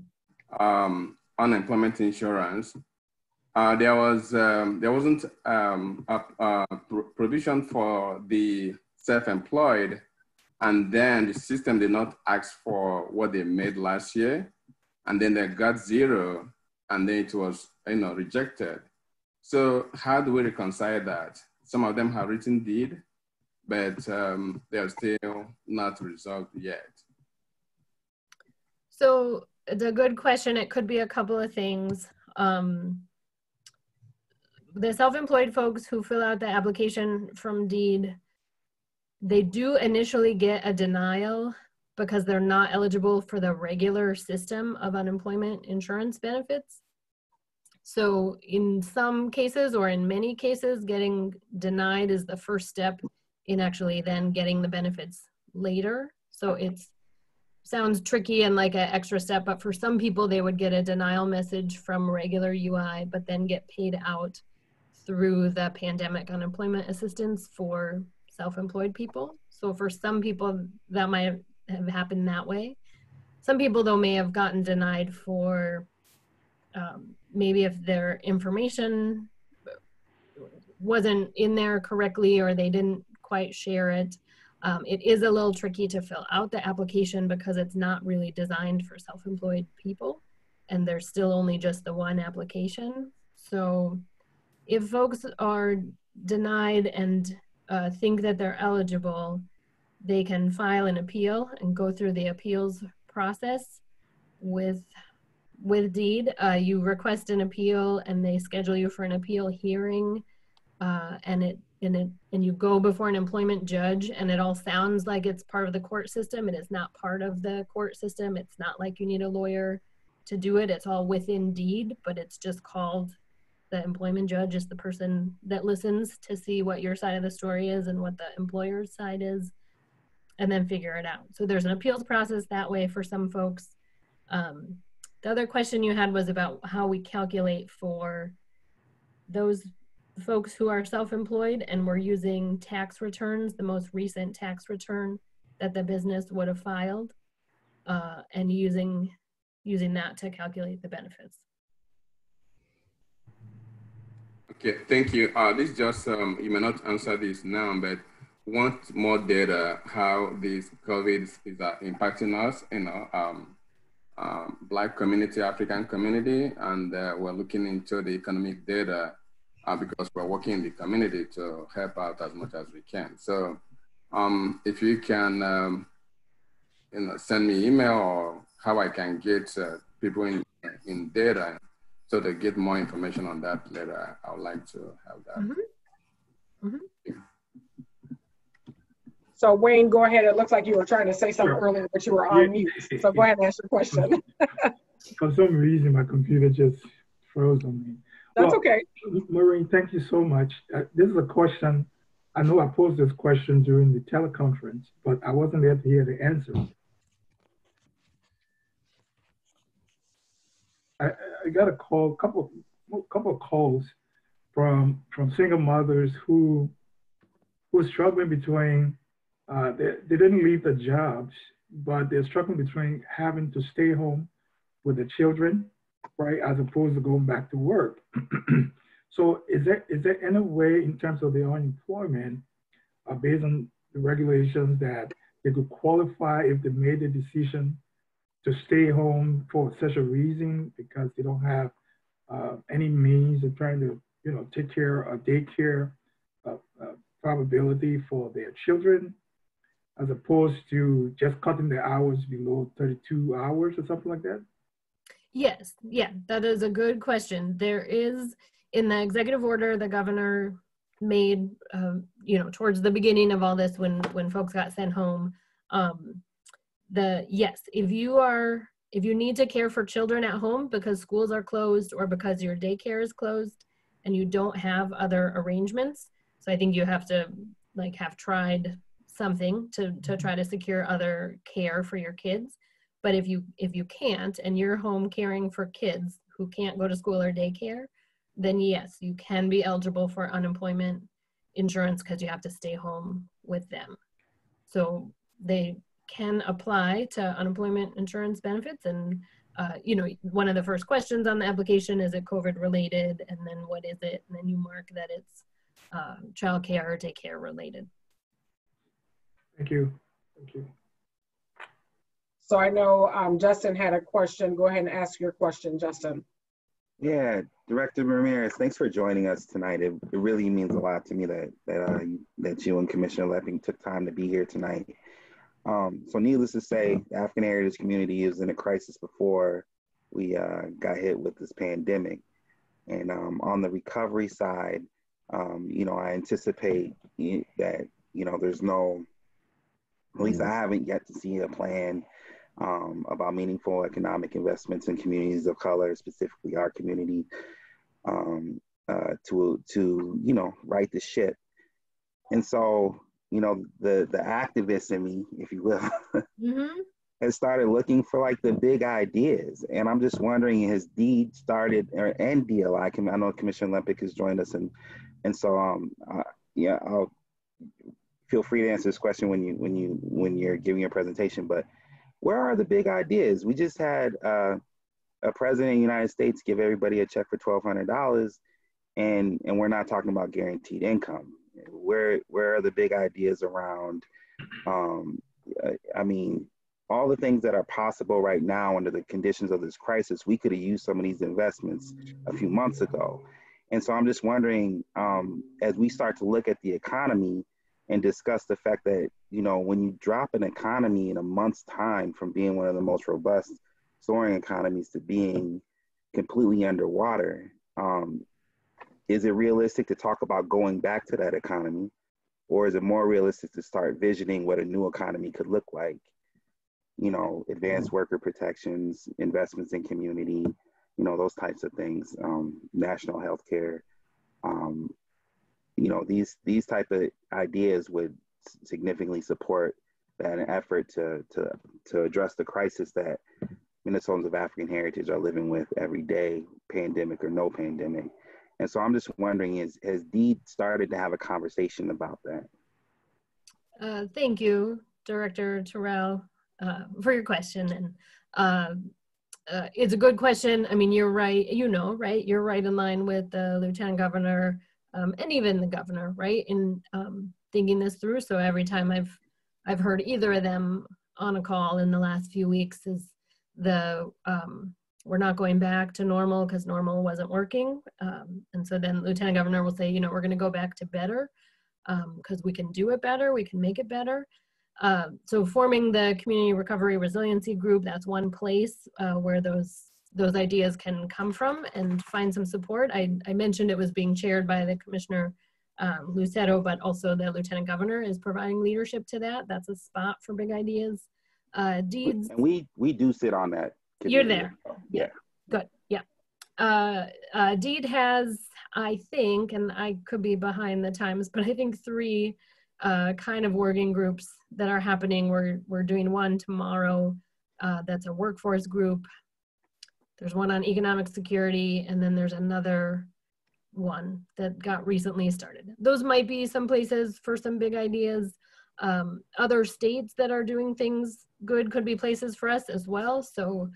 unemployment insurance, there wasn't a provision for the self-employed, and then the system did not ask for what they made last year, and then they got zero, and then it was rejected. So how do we reconcile that? Some of them have written deed, but they're still not resolved yet. So it's a good question. It could be a couple of things. The self-employed folks who fill out the application from deed, they do initially get a denial because they're not eligible for the regular system of unemployment insurance benefits. So in some cases, or in many cases, getting denied is the first step in actually then getting the benefits later. So it sounds tricky and like an extra step, but for some people, they would get a denial message from regular UI, but then get paid out through the pandemic unemployment assistance for self-employed people. So for some people, that might have happened that way. Some people, though, may have gotten denied for maybe if their information wasn't in there correctly or they didn't quite share it. It is a little tricky to fill out the application because it's not really designed for self-employed people, and there's still only just the one application. So if folks are denied and think that they're eligible, they can file an appeal and go through the appeals process with deed. You request an appeal and they schedule you for an appeal hearing, and you go before an employment judge, and it all sounds like it's part of the court system. It is not part of the court system. It's not like you need a lawyer to do it. It's all within deed, but it's just called, the employment judge is the person that listens to see what your side of the story is and what the employer's side is, and then figure it out. So there's an appeals process that way for some folks. The other question you had was about how we calculate for those folks who are self-employed, and we're using tax returns, the most recent tax return that the business would have filed, and using that to calculate the benefits. Okay, thank you. This just, you may not answer this now, but want more data how this COVID is impacting us, Black community, African community, and we're looking into the economic data because we're working in the community to help out as much as we can. So if you can send me email or how I can get people in data so to get more information on that later, I would like to have that. Mm-hmm. Mm-hmm. So Wayne, go ahead. It looks like you were trying to say something earlier, but you were on mute. So go ahead and ask your question. For some reason, my computer just froze on me. That's okay. Maureen, thank you so much. This is a question. I know I posed this question during the teleconference, but I wasn't there to hear the answer. I got a call, couple of calls from single mothers who were struggling between, they didn't leave their jobs, but they're struggling between having to stay home with the children, right, as opposed to going back to work. So is there any way in terms of their unemployment, based on the regulations, that they could qualify if they made the decision to stay home for such a reason because they don't have any means of trying to, take care of daycare probability for their children, as opposed to just cutting the hours below 32 hours or something like that? Yes, yeah, that is a good question. There is, in the executive order the governor made, towards the beginning of all this, when folks got sent home, yes, if you need to care for children at home because schools are closed or because your daycare is closed and you don't have other arrangements, so I think you have to have tried something to try to secure other care for your kids. But if you can't, and you're home caring for kids who can't go to school or daycare, then yes, you can be eligible for unemployment insurance because you have to stay home with them. So they can apply to unemployment insurance benefits. And, one of the first questions on the application, is it COVID related? And then what is it? And then you mark that it's child care or daycare related. Thank you. Thank you. So I know Justin had a question. Go ahead and ask your question, Justin. Yeah, Director Ramirez, thanks for joining us tonight. It really means a lot to me that you and Commissioner Leppink took time to be here tonight. So needless to say, the African Heritage community was in a crisis before we got hit with this pandemic. And on the recovery side, I anticipate that, there's no, at least I haven't yet to see a plan about meaningful economic investments in communities of color, specifically our community, to right the ship. And so, the activist in me, if you will, has started looking for the big ideas. And I'm just wondering, has DEED started, and DLI, I know Commissioner Leppink has joined us, and so I'll feel free to answer this question when you're giving your presentation. But where are the big ideas? We just had a president of the United States give everybody a check for $1,200, and we're not talking about guaranteed income. Where are the big ideas around? All the things that are possible right now under the conditions of this crisis, we could have used some of these investments a few months ago. And so I'm just wondering, as we start to look at the economy and discuss the fact that, when you drop an economy in a month's time from being one of the most robust soaring economies to being completely underwater, is it realistic to talk about going back to that economy? Or is it more realistic to start visioning what a new economy could look like? Advanced worker protections, investments in community, those types of things, national health care. These type of ideas would significantly support an effort to address the crisis that Minnesotans of African Heritage are living with every day, pandemic or no pandemic. And so I'm just wondering, has DEED started to have a conversation about that? Thank you, Director Terrell, for your question. And it's a good question. I mean, you're right, right? You're right in line with the Lieutenant Governor and even the governor, right, in thinking this through. So every time I've heard either of them on a call in the last few weeks is we're not going back to normal because normal wasn't working. And so then Lieutenant Governor will say, we're going to go back to better because we can do it better, we can make it better. So forming the Community Recovery Resiliency Group, that's one place where those ideas can come from and find some support. I mentioned it was being chaired by the Commissioner Lucero, but also the Lieutenant Governor is providing leadership to that. That's a spot for big ideas. Deeds. And we do sit on that committee. You're there. Yeah. Good. Yeah. Deed has, I think, and I could be behind the times, but I think 3 kind of working groups that are happening. We're doing one tomorrow. That's a workforce group. There's one on economic security, and then there's another one that got recently started. Those might be some places for some big ideas. Other states that are doing things good could be places for us as well. So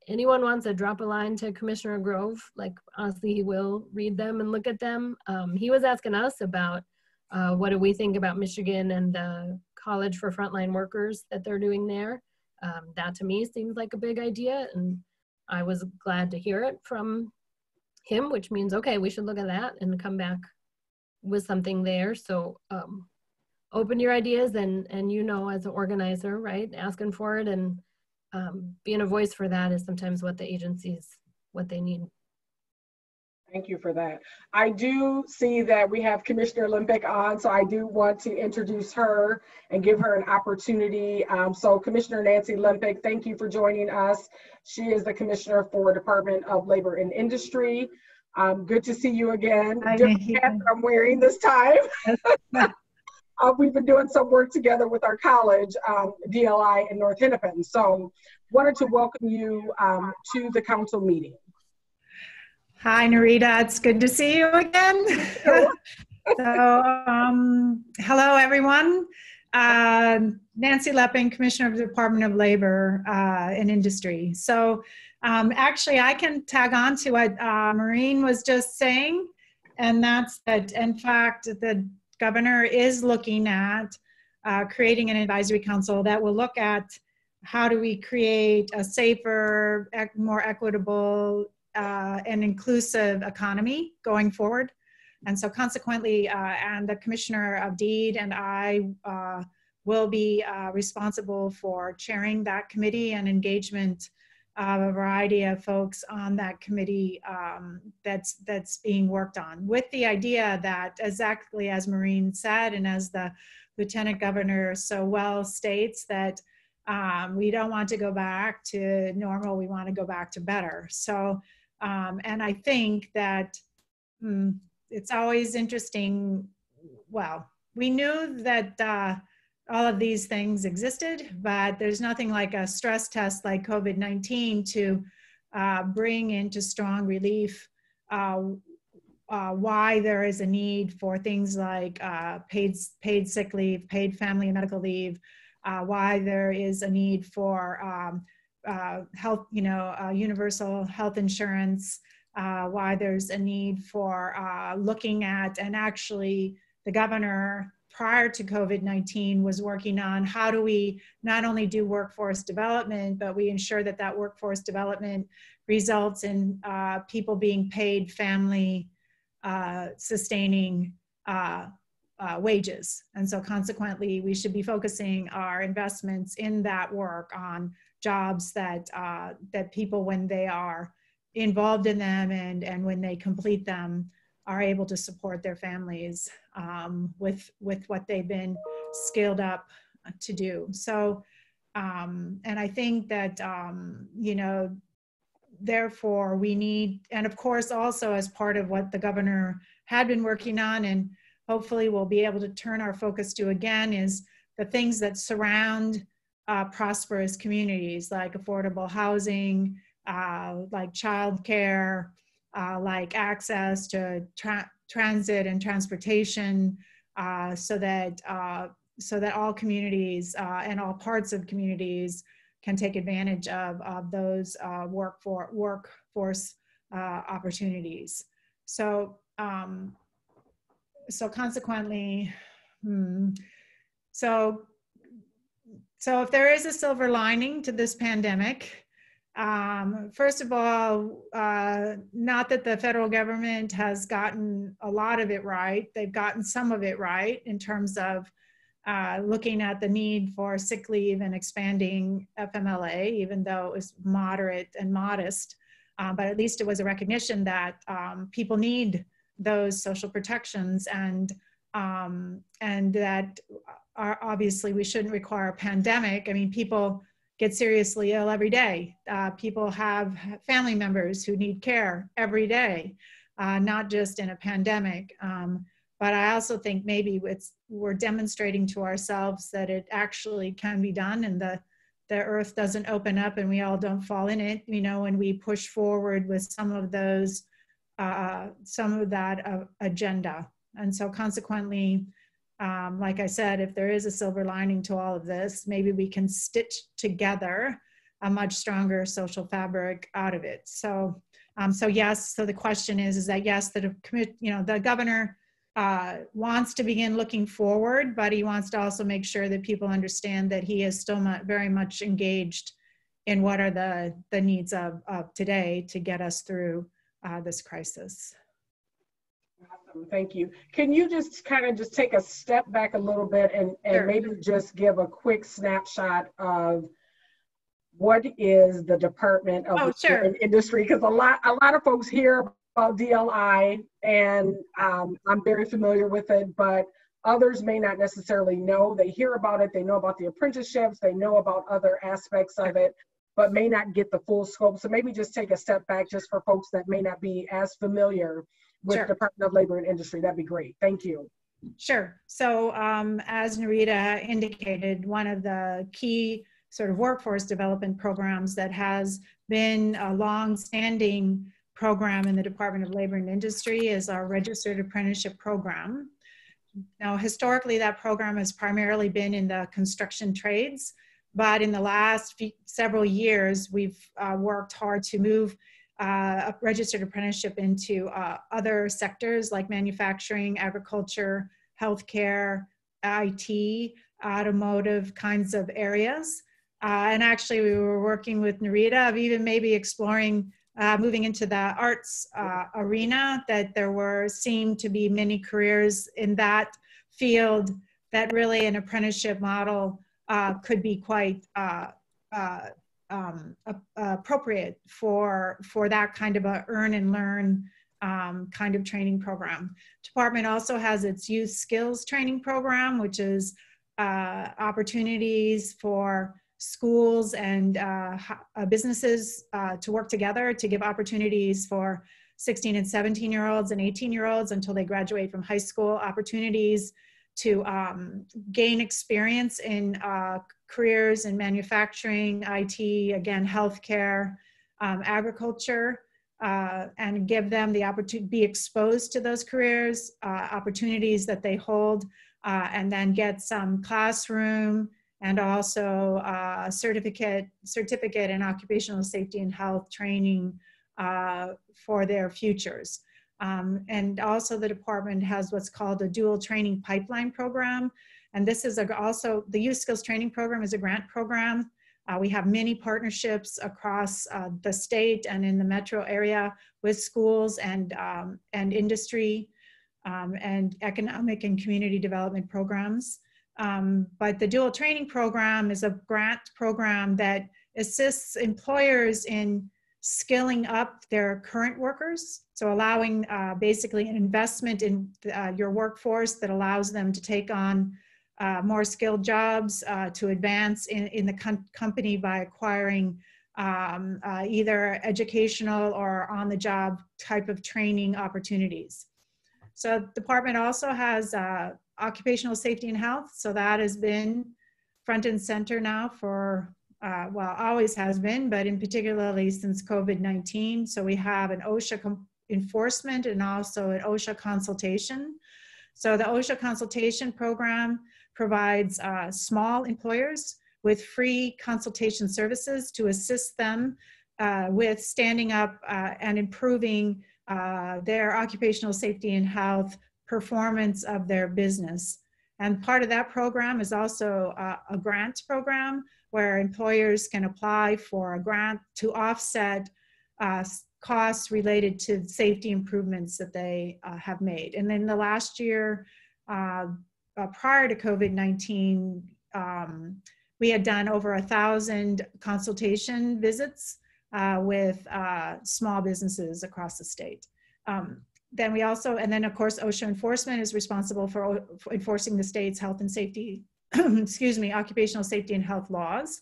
anyone wants to drop a line to Commissioner Grove, like honestly, he will read them and look at them. He was asking us about what do we think about Michigan and the College for Frontline Workers that they're doing there. That to me seems like a big idea, and I was glad to hear it from him, which means, okay, we should look at that and come back with something there. So open your ideas and as an organizer, right, asking for it and being a voice for that is sometimes what the agencies, what they need. Thank you for that. I do see that we have Commissioner Leppink on, so I do want to introduce her and give her an opportunity. So Commissioner Nancy Leppink, thank you for joining us. She is the Commissioner for Department of Labor and Industry. Good to see you again. Different hat that I'm wearing this time. We've been doing some work together with our college, DLI in North Hennepin. So wanted to welcome you to the council meeting. Hi, Narita. It's good to see you again. Hello, everyone. Nancy Leppink, Commissioner of the Department of Labor and Industry. So actually, I can tag on to what Maureen was just saying, and that's that, in fact, the governor is looking at creating an advisory council that will look at how do we create a safer, more equitable, and inclusive economy going forward. And so consequently, and the Commissioner of Deed and I will be responsible for chairing that committee and engagement of a variety of folks on that committee that's being worked on, with the idea that, exactly as Maureen said, and as the Lieutenant Governor so well states, that we don't want to go back to normal, we want to go back to better. So, and I think that it's always interesting. Well, we knew that all of these things existed, but there's nothing like a stress test like COVID-19 to bring into strong relief why there is a need for things like paid sick leave, paid family and medical leave, why there is a need for health, universal health insurance, why there's a need for looking at, and actually the governor prior to COVID-19 was working on how do we not only do workforce development, but we ensure that that workforce development results in people being paid family sustaining wages. And so consequently, we should be focusing our investments in that work on jobs that that people, when they are involved in them and when they complete them, are able to support their families with what they've been skilled up to do. So, and I think that, therefore we need, and of course also as part of what the governor had been working on, and hopefully we'll be able to turn our focus to again, is the things that surround prosperous communities, like affordable housing, like childcare, like access to transit and transportation, so that all communities and all parts of communities can take advantage of those workforce opportunities. So so consequently, so if there is a silver lining to this pandemic, first of all, not that the federal government has gotten a lot of it right. They've gotten some of it right in terms of looking at the need for sick leave and expanding FMLA, even though it was moderate and modest. But at least it was a recognition that people need those social protections, and that are obviously we shouldn't require a pandemic. I mean, people get seriously ill every day. People have family members who need care every day, not just in a pandemic. But I also think maybe we're demonstrating to ourselves that it actually can be done, and the earth doesn't open up and we all don't fall in it, you know, when we push forward with some of those, some of that agenda. And so consequently, like I said, if there is a silver lining to all of this, maybe we can stitch together a much stronger social fabric out of it. So, so yes, so the question is that yes, the governor wants to begin looking forward, but he wants to also make sure that people understand that he is still very much engaged in what are the needs of today to get us through this crisis. Awesome, thank you. Can you just kind of just take a step back a little bit and Sure. maybe just give a quick snapshot of what is the Department of Sure. Industry? Because a lot of folks hear about DLI, and I'm very familiar with it, but others may not necessarily know. They hear about it, they know about the apprenticeships, they know about other aspects of it, but may not get the full scope. So maybe just take a step back just for folks that may not be as familiar with Sure. Department of Labor and Industry. That'd be great. Thank you. Sure. So as Narita indicated, one of the key sort of workforce development programs that has been a long-standing program in the Department of Labor and Industry is our Registered Apprenticeship Program. Now, historically, that program has primarily been in the construction trades, but in the last several years, we've worked hard to move a registered apprenticeship into other sectors like manufacturing, agriculture, healthcare, IT, automotive kinds of areas. And actually, we were working with Narita of even maybe exploring moving into the arts arena, that there seemed to be many careers in that field that really an apprenticeship model could be quite appropriate for that kind of a earn and learn kind of training program. Department also has its youth skills training program, which is opportunities for schools and businesses to work together to give opportunities for 16 and 17-year-olds and 18-year-olds until they graduate from high school, opportunities to gain experience in careers in manufacturing, IT, again, healthcare, agriculture, and give them the opportunity to be exposed to those careers, opportunities that they hold, and then get some classroom and also certificate in occupational safety and health training for their futures. And also the department has what's called a dual training pipeline program. And this is also, the youth skills training program is a grant program. We have many partnerships across the state and in the metro area with schools and industry and economic and community development programs. But the dual training program is a grant program that assists employers in skilling up their current workers. So allowing basically an investment in your workforce that allows them to take on more skilled jobs, to advance in the company by acquiring either educational or on-the-job type of training opportunities. So the department also has occupational safety and health. So that has been front and center now for, well, always has been, but in particularly since COVID-19. So we have an OSHA enforcement and also an OSHA consultation. So the OSHA consultation program provides small employers with free consultation services to assist them with standing up and improving their occupational safety and health performance of their business. And part of that program is also a grant program where employers can apply for a grant to offset costs related to safety improvements that they have made. And then the last year, prior to COVID-19, we had done over 1,000 consultation visits with small businesses across the state. then we also, and then of course, OSHA enforcement is responsible for enforcing the state's health and safety, excuse me, occupational safety and health laws.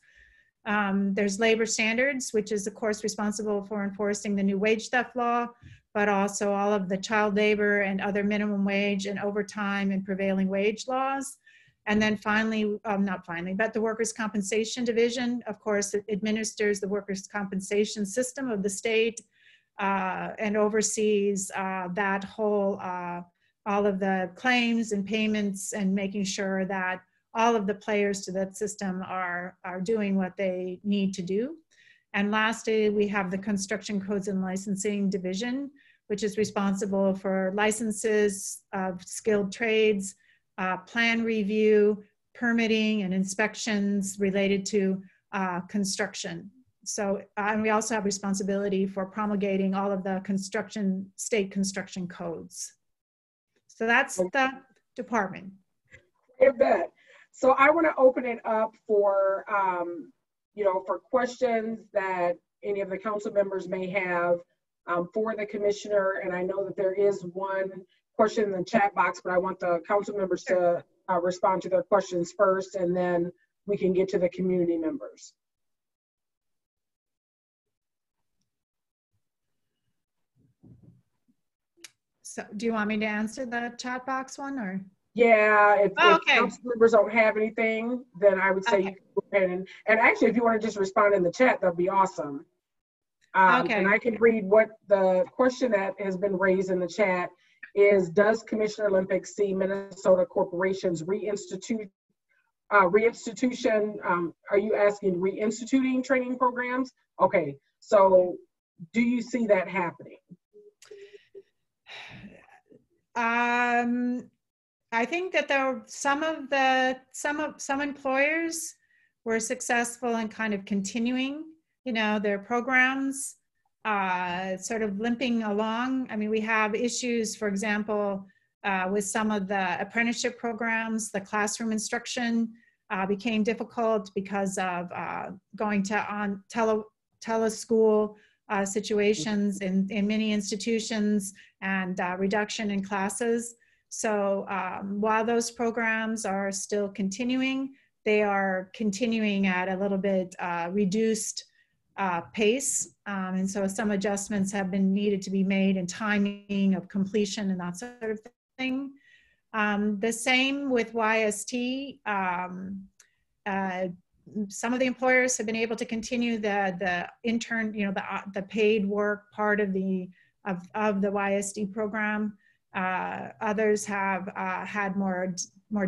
There's labor standards, which is of course responsible for enforcing the new wage theft law, but also all of the child labor and other minimum wage and overtime and prevailing wage laws. And then finally, not finally, but the Workers' Compensation Division, of course, administers the workers' compensation system of the state and oversees that whole, all of the claims and payments and making sure that all of the players to that system are doing what they need to do. And lastly, we have the Construction Codes and Licensing Division, which is responsible for licenses of skilled trades, plan review, permitting, and inspections related to construction. So, and we also have responsibility for promulgating all of the state construction codes. So that's the department. I bet. So I want to open it up for, you know, for questions that any of the council members may have for the commissioner. And I know that there is one question in the chat box, but I want the council members to respond to their questions first, and then we can get to the community members. So do you want me to answer the chat box one or? Yeah, if council members don't have anything, then I would say you can go ahead and actually, if you want to just respond in the chat, that'd be awesome. And I can read what the question that has been raised in the chat is: does Commissioner Leppink see Minnesota corporations reinstitution? Are you asking reinstituting training programs? Okay, so do you see that happening? I think that there some employers were successful in kind of continuing, you know, their programs, sort of limping along. I mean, we have issues, for example, with some of the apprenticeship programs. The classroom instruction became difficult because of going to teleschool situations in many institutions and reduction in classes. So while those programs are still continuing, they are continuing at a little bit reduced pace. And so some adjustments have been needed to be made in timing of completion and that sort of thing. The same with YST. Some of the employers have been able to continue the intern, you know, the paid work part of the YSD program. Others have had more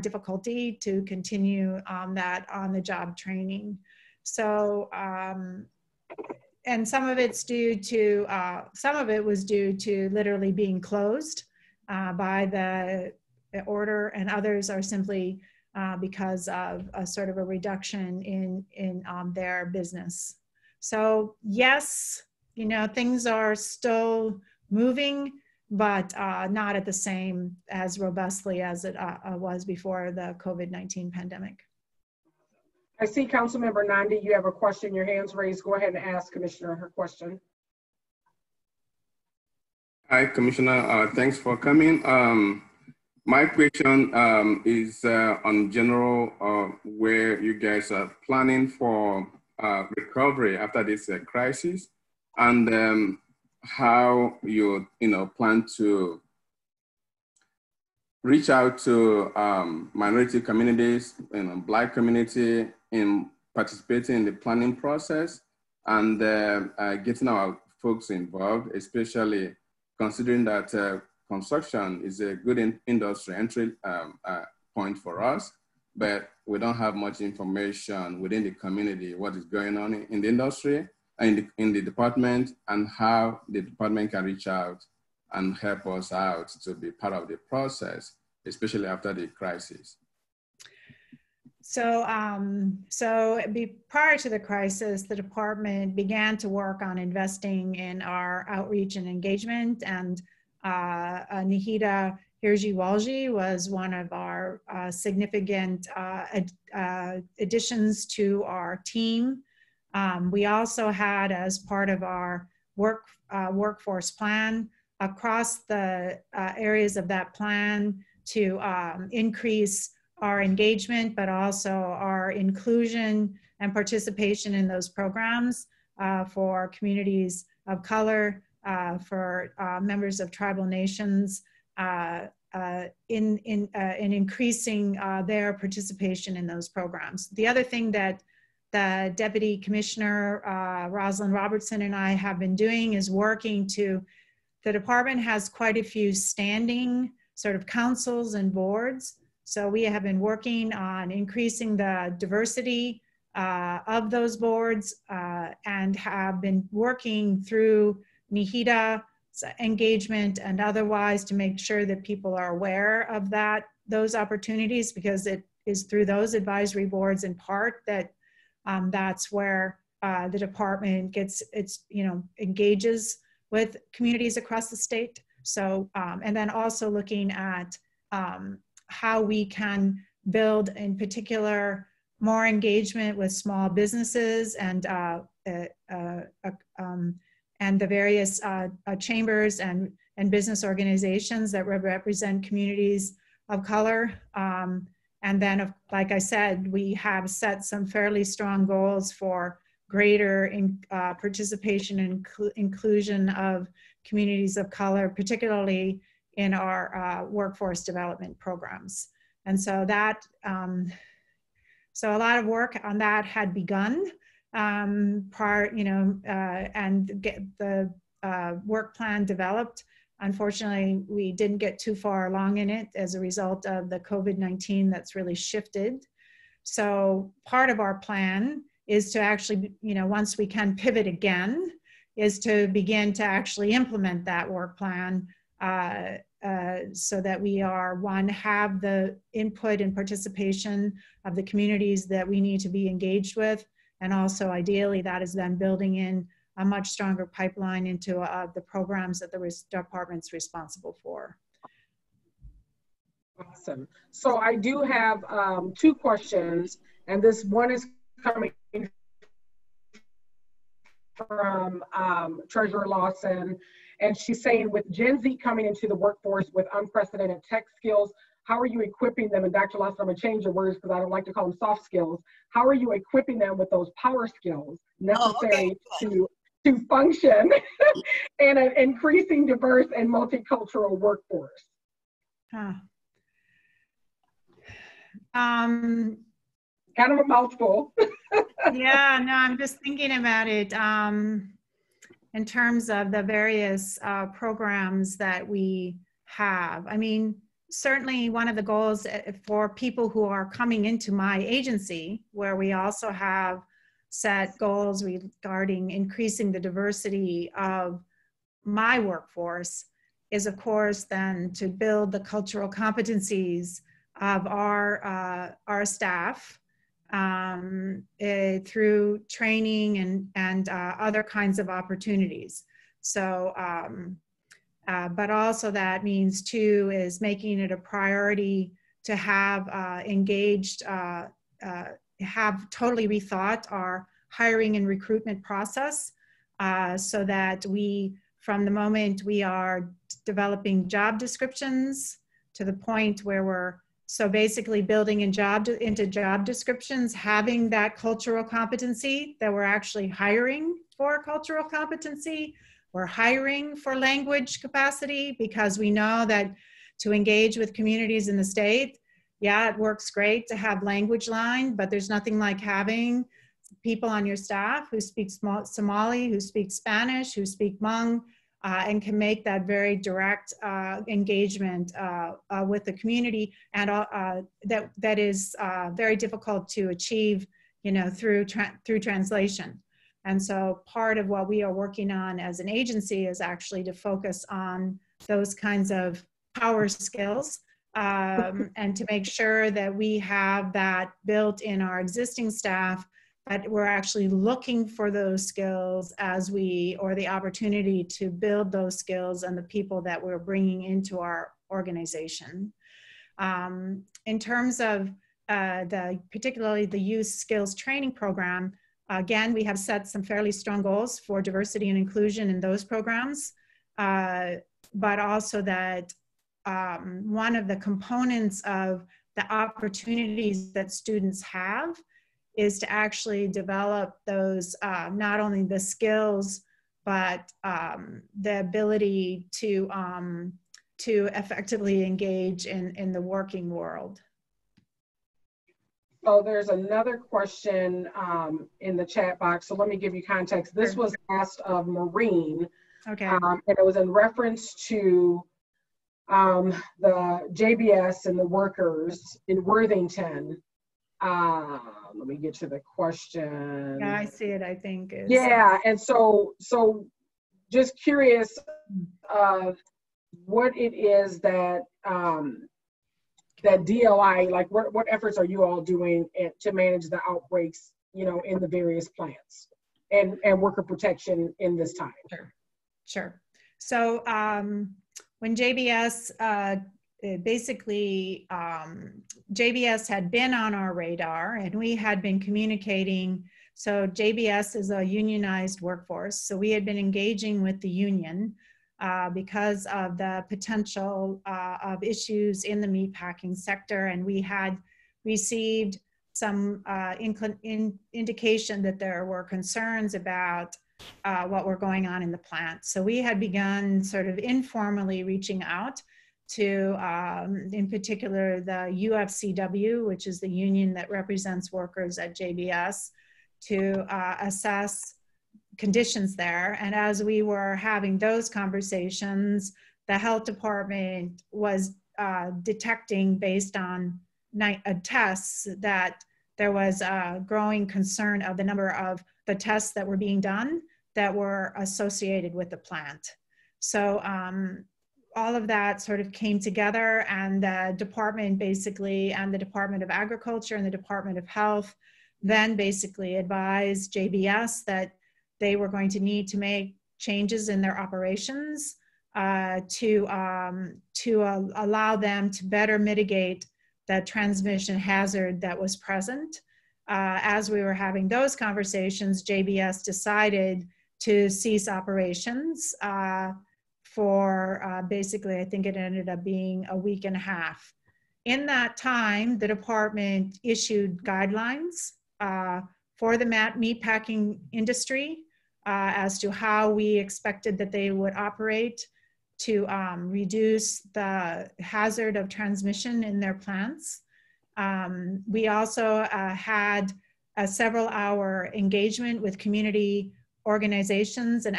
difficulty to continue that on-the-job training. So, and some of it's due to, some of it was due to literally being closed by the order, and others are simply because of a sort of a reduction in their business. So yes, you know, things are still moving, but not at the same as robustly as it was before the COVID-19 pandemic. I see Councilmember Nandi, you have a question, your hand's raised. Go ahead and ask Commissioner her question. Hi, Commissioner, thanks for coming. My question is on general where you guys are planning for recovery after this crisis, and how you plan to reach out to minority communities and Black community in participating in the planning process, and getting our folks involved, especially considering that construction is a good industry entry point for us, but we don't have much information within the community what is going on in the industry and in the department, and how the department can reach out and help us out to be part of the process, especially after the crisis. So, prior to the crisis, the department began to work on investing in our outreach and engagement, and Nihita Hirji-Walji was one of our significant additions to our team. We also had, as part of our workforce plan, across the areas of that plan to increase our engagement, but also our inclusion and participation in those programs for communities of color, for members of tribal nations, in increasing their participation in those programs. The other thing that the Deputy Commissioner Rosalind Robertson and I have been doing is working to, the department has quite a few standing sort of councils and boards. So we have been working on increasing the diversity of those boards and have been working through NIHIDA engagement and otherwise to make sure that people are aware of those opportunities, because it is through those advisory boards in part that that's where the department gets engages with communities across the state. So, and then also looking at how we can build, in particular, more engagement with small businesses and the various chambers and business organizations that represent communities of color. And then, like I said, we have set some fairly strong goals for greater participation and inclusion of communities of color, particularly in our workforce development programs. And so that, so a lot of work on that had begun prior, and get the work plan developed. Unfortunately, we didn't get too far along in it as a result of the COVID-19 that's really shifted. So part of our plan is to actually, once we can pivot again, is to begin to actually implement that work plan so that we are, one, have the input and participation of the communities that we need to be engaged with. And also ideally that is then building in a much stronger pipeline into the programs that the department's responsible for. Awesome. So I do have 2 questions, and this one is coming from Treasurer Lawson, and she's saying, with Gen Z coming into the workforce with unprecedented tech skills, how are you equipping them? And Dr. Lawson, I'm gonna change your words because I don't like to call them soft skills. How are you equipping them with those power skills necessary to function in an increasing diverse and multicultural workforce? Kind of a mouthful. Yeah, no, I'm just thinking about it in terms of the various programs that we have. I mean, certainly one of the goals for people who are coming into my agency, where we also have set goals regarding increasing the diversity of my workforce, is of course then to build the cultural competencies of our staff through training and other kinds of opportunities. So, but also that means too is making it a priority to have engaged, have totally rethought our hiring and recruitment process so that we, from the moment we are developing job descriptions to the point where we're so basically building into job descriptions, having that cultural competency, that we're actually hiring for cultural competency. We're hiring for language capacity, because we know that to engage with communities in the state, yeah, it works great to have language line, but there's nothing like having people on your staff who speak Somali, who speak Spanish, who speak Hmong, and can make that very direct engagement with the community, and that is very difficult to achieve, through translation. And so part of what we are working on as an agency is actually to focus on those kinds of power skills and to make sure that we have that built in our existing staff, but we're actually looking for those skills or the opportunity to build those skills and the people that we're bringing into our organization. In terms of particularly the youth skills training program, again, we have set some fairly strong goals for diversity and inclusion in those programs. but also that one of the components of the opportunities that students have is to actually develop those, not only the skills, but the ability to effectively engage in the working world. So there's another question in the chat box. So let me give you context. This was asked of Maureen. Okay. And it was in reference to the JBS and the workers in Worthington. Let me get to the question. Yeah, I see it, I think. Yeah, and so just curious what it is that that DLI, like what efforts are you all doing to manage the outbreaks, you know, in the various plants and worker protection in this time? Sure. So when JBS, basically JBS had been on our radar and we had been communicating. So JBS is a unionized workforce. So we had been engaging with the union because of the potential of issues in the meatpacking sector. And we had received some indication that there were concerns about what were going on in the plant. So we had begun sort of informally reaching out to, in particular, the UFCW, which is the union that represents workers at JBS, to assess conditions there. And as we were having those conversations, the health department was detecting, based on tests, that there was a growing concern of the number of the tests that were being done that were associated with the plant. So all of that sort of came together, and the department basically, and the Department of Agriculture and the Department of Health then basically advised JBS that they were going to need to make changes in their operations to allow them to better mitigate the transmission hazard that was present. As we were having those conversations, JBS decided to cease operations for basically, I think it ended up being a week and a half. In that time, the department issued guidelines for the meatpacking industry as to how we expected that they would operate to reduce the hazard of transmission in their plants. We also had a several-hour engagement with community organizations and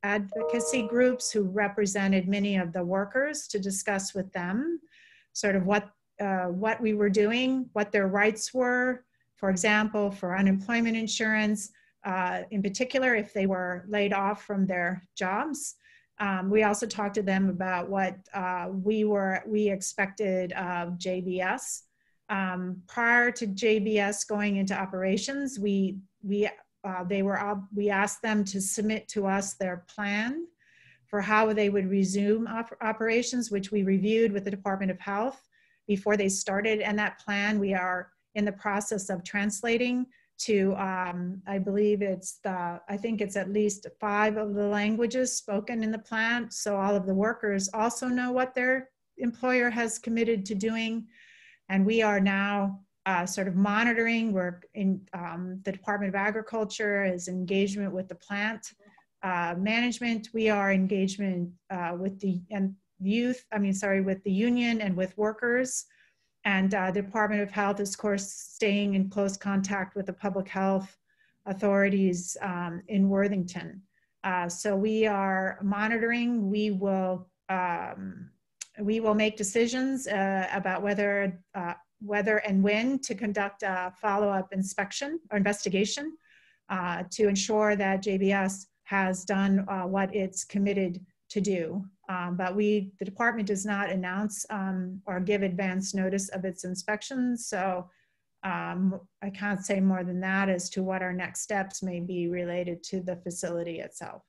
advocacy groups who represented many of the workers to discuss with them sort of what we were doing, what their rights were, for example, for unemployment insurance, in particular, if they were laid off from their jobs. We also talked to them about what we expected of JBS. Prior to JBS going into operations, we asked them to submit to us their plan for how they would resume operations, which we reviewed with the Department of Health before they started. And that plan we are in the process of translating to, I believe I think it's at least 5 of the languages spoken in the plant. So all of the workers also know what their employer has committed to doing. And we are now sort of monitoring. We're in the Department of Agriculture is engagement with the plant management. We are engagement with the with the union and with workers. And the Department of Health is, of course, staying in close contact with the public health authorities in Worthington. So we are monitoring. We will make decisions about whether and when to conduct a follow-up inspection or investigation to ensure that JBS has done what it's committed to do. But the department does not announce or give advance notice of its inspections. So I can't say more than that as to what our next steps may be related to the facility itself.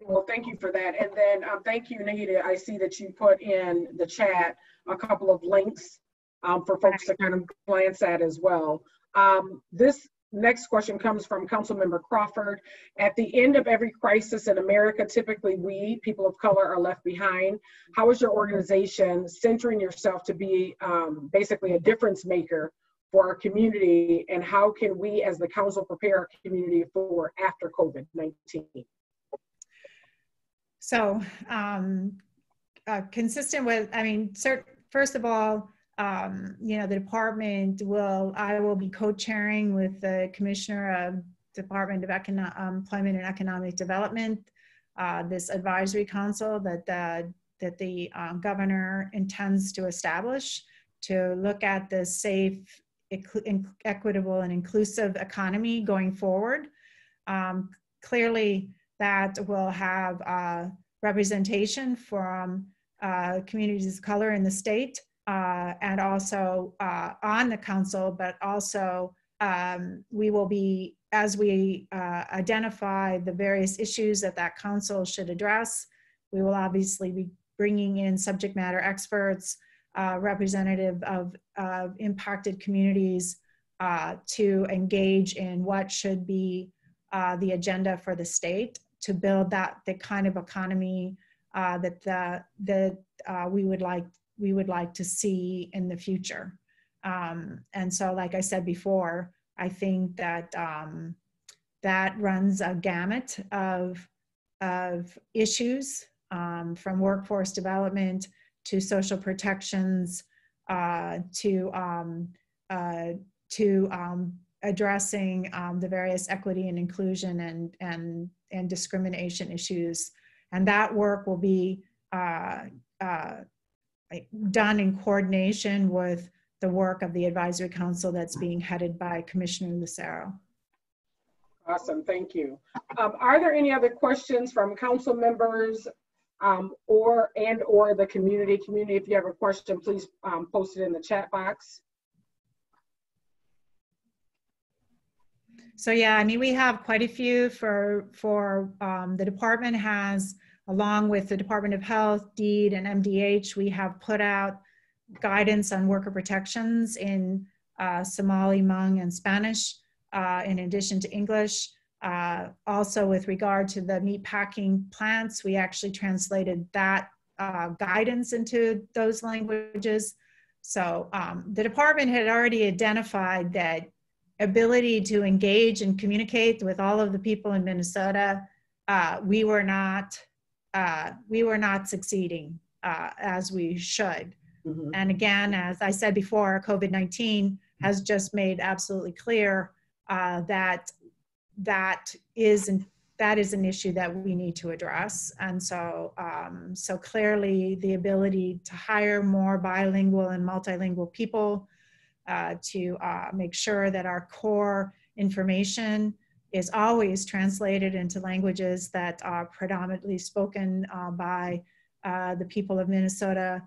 Well, thank you for that. And then thank you, Nita. I see that you put in the chat a couple of links for folks to kind of glance at as well. This Next question comes from Councilmember Crawford. At the end of every crisis in America, typically we, people of color, are left behind. How is your organization centering yourself to be basically a difference maker for our community, and how can we as the council prepare our community for after COVID-19? So consistent with, I mean, first of all, you know, the department I will be co-chairing with the Commissioner of Department of Employment and Economic Development, this advisory council that the governor intends to establish to look at the safe, equitable, and inclusive economy going forward. Clearly, that will have representation from communities of color in the state, and also on the council, but also we will be, as we identify the various issues that council should address, we will obviously be bringing in subject matter experts, representative of impacted communities to engage in what should be the agenda for the state to build the kind of economy that we would like to see in the future. And so, like I said before, I think that that runs a gamut of issues, from workforce development to social protections, to addressing the various equity and inclusion and discrimination issues. And that work will be done in coordination with the work of the advisory council that's being headed by Commissioner Lucero. Awesome, thank you. Are there any other questions from council members or the community? If you have a question, please post it in the chat box. So yeah, I mean, we have quite a few for the department has, along with the Department of Health, DEED, and MDH, we have put out guidance on worker protections in Somali, Hmong, and Spanish, in addition to English. Also, with regard to the meatpacking plants, we actually translated that guidance into those languages. So the department had already identified that ability to engage and communicate with all of the people in Minnesota, we were not succeeding as we should. Mm-hmm. And again, as I said before, COVID-19 has just made absolutely clear that is an issue that we need to address. And so, so clearly the ability to hire more bilingual and multilingual people, to make sure that our core information is always translated into languages that are predominantly spoken by the people of Minnesota.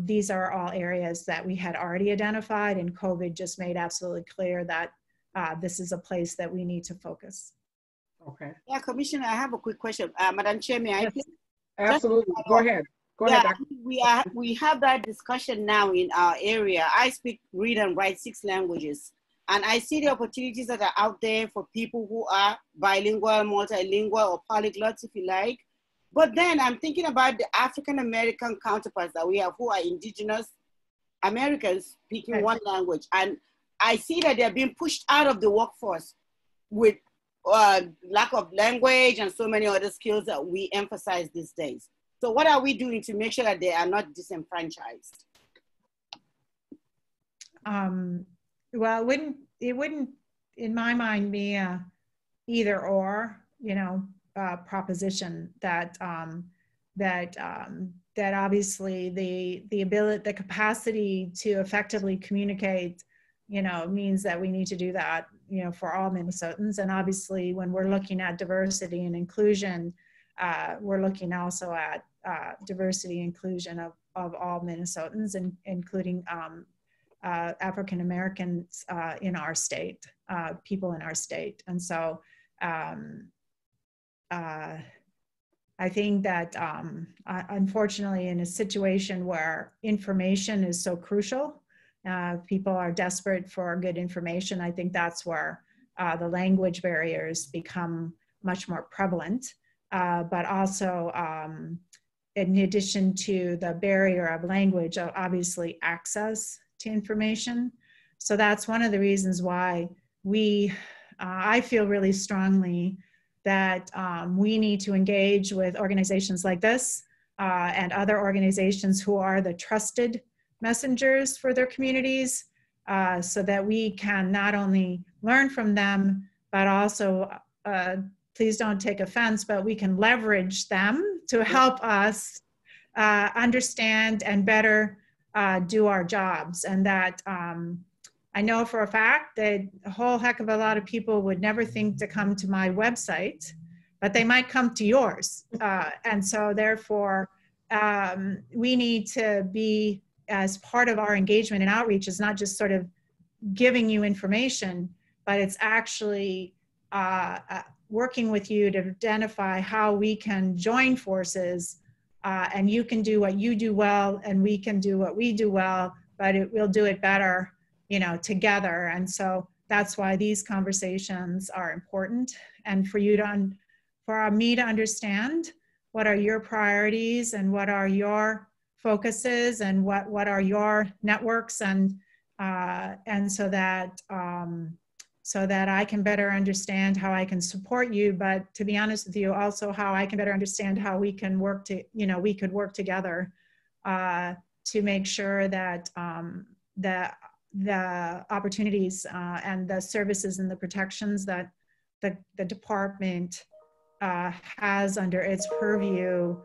These are all areas that we had already identified, and COVID just made absolutely clear that this is a place that we need to focus. Okay. Yeah, Commissioner, I have a quick question. Madam Chair, may I? Yes. Absolutely. Go ahead. Go ahead. We have that discussion now in our area. I speak, read, and write 6 languages. And I see the opportunities that are out there for people who are bilingual, multilingual, or polyglots, if you like. But then I'm thinking about the African American counterparts that we have who are indigenous Americans speaking one language. And I see that they're being pushed out of the workforce with lack of language and so many other skills that we emphasize these days. So what are we doing to make sure that they are not disenfranchised? Well, it wouldn't, in my mind, be a either or, proposition that obviously the capacity to effectively communicate, means that we need to do that, for all Minnesotans. And obviously, when we're looking at diversity and inclusion, we're looking also at diversity and inclusion of all Minnesotans, including African Americans in our state, people in our state. And so I think that unfortunately, in a situation where information is so crucial, people are desperate for good information, I think that's where the language barriers become much more prevalent, but also in addition to the barrier of language, obviously access to information. So that's one of the reasons why I feel really strongly that we need to engage with organizations like this and other organizations who are the trusted messengers for their communities, so that we can not only learn from them, but also, please don't take offense, but we can leverage them to help us understand and better do our jobs. And that I know for a fact that a whole heck of a lot of people would never think to come to my website, but they might come to yours. And so therefore, we need to be, as part of our engagement and outreach, is not just sort of giving you information, but it's actually working with you to identify how we can join forces, and you can do what you do well and we can do what we do well, but we'll do it better, you know, together. And so that's why these conversations are important, and for you to, for me to understand what are your priorities and what are your focuses and what are your networks, and so that I can better understand how I can support you, but to be honest with you, also how I can better understand how we can work to, you know, we could work together to make sure that the opportunities and the services and the protections that the department has under its purview,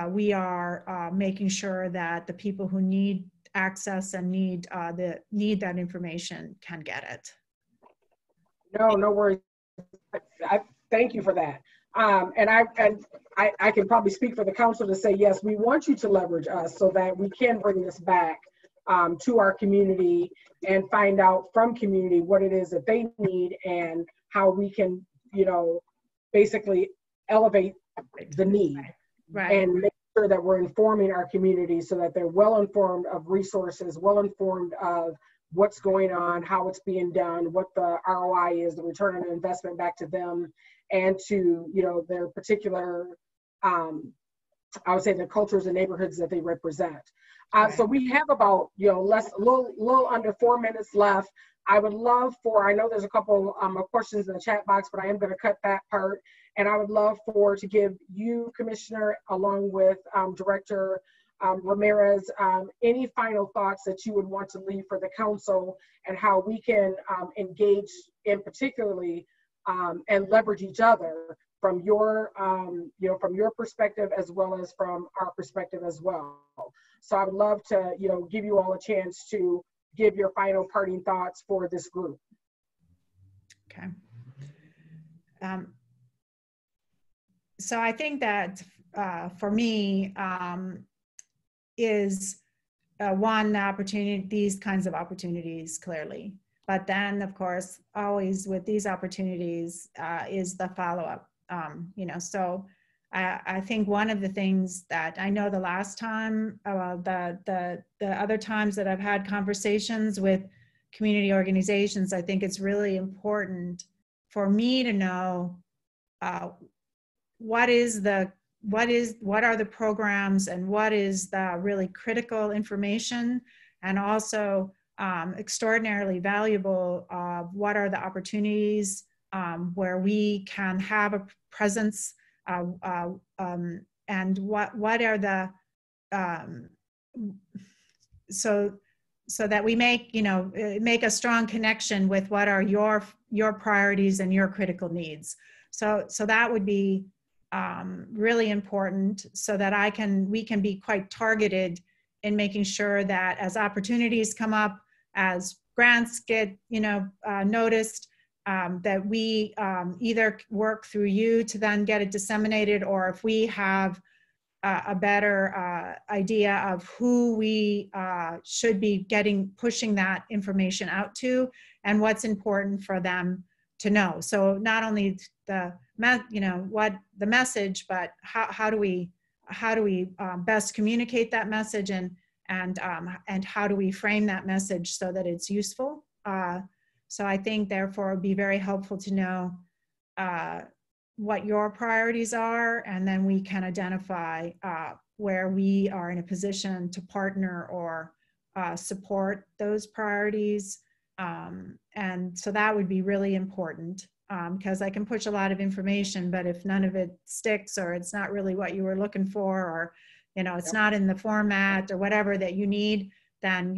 we are making sure that the people who need access and need that information can get it. No worries. I thank you for that. And I can probably speak for the council to say, yes, we want you to leverage us so that we can bring this back to our community and find out from community what it is that they need and how we can, you know, basically elevate the need. Right. And make sure that we're informing our community so that they're well informed of resources, well informed of what's going on, how it's being done, what the ROI is, the return on investment back to them, and to, you know, their particular, I would say, the cultures and neighborhoods that they represent. Right. So we have about, you know, a little under 4 minutes left. I would love for, I know there's a couple of questions in the chat box, but I am going to cut that part. And I would love to give you, Commissioner, along with Director Ramirez, any final thoughts that you would want to leave for the council and how we can engage in particularly and leverage each other from your, you know, from your perspective as well as from our perspective as well. So I would love to, you know, give you all a chance to give your final parting thoughts for this group. Okay. So I think that for me is one opportunity, these kinds of opportunities clearly, but then of course, always with these opportunities is the follow-up, you know, so I think one of the things that I know the last time, the other times that I've had conversations with community organizations, I think it's really important for me to know what are the programs and what is the really critical information, and also extraordinarily valuable what are the opportunities where we can have a presence, and what are the so that we make, you know, make a strong connection with what are your priorities and your critical needs. So that would be really important, so that we can be quite targeted in making sure that as opportunities come up, as grants get, you know, noticed, that we either work through you to then get it disseminated, or if we have a better idea of who we should be pushing that information out to and what's important for them to know. So not only you know, what the message, but how do we best communicate that message, and how do we frame that message so that it's useful. So I think therefore it would be very helpful to know what your priorities are, and then we can identify where we are in a position to partner or support those priorities. And so that would be really important, because I can push a lot of information, but if none of it sticks, or it's not really what you were looking for, or it's not in the format or whatever that you need, then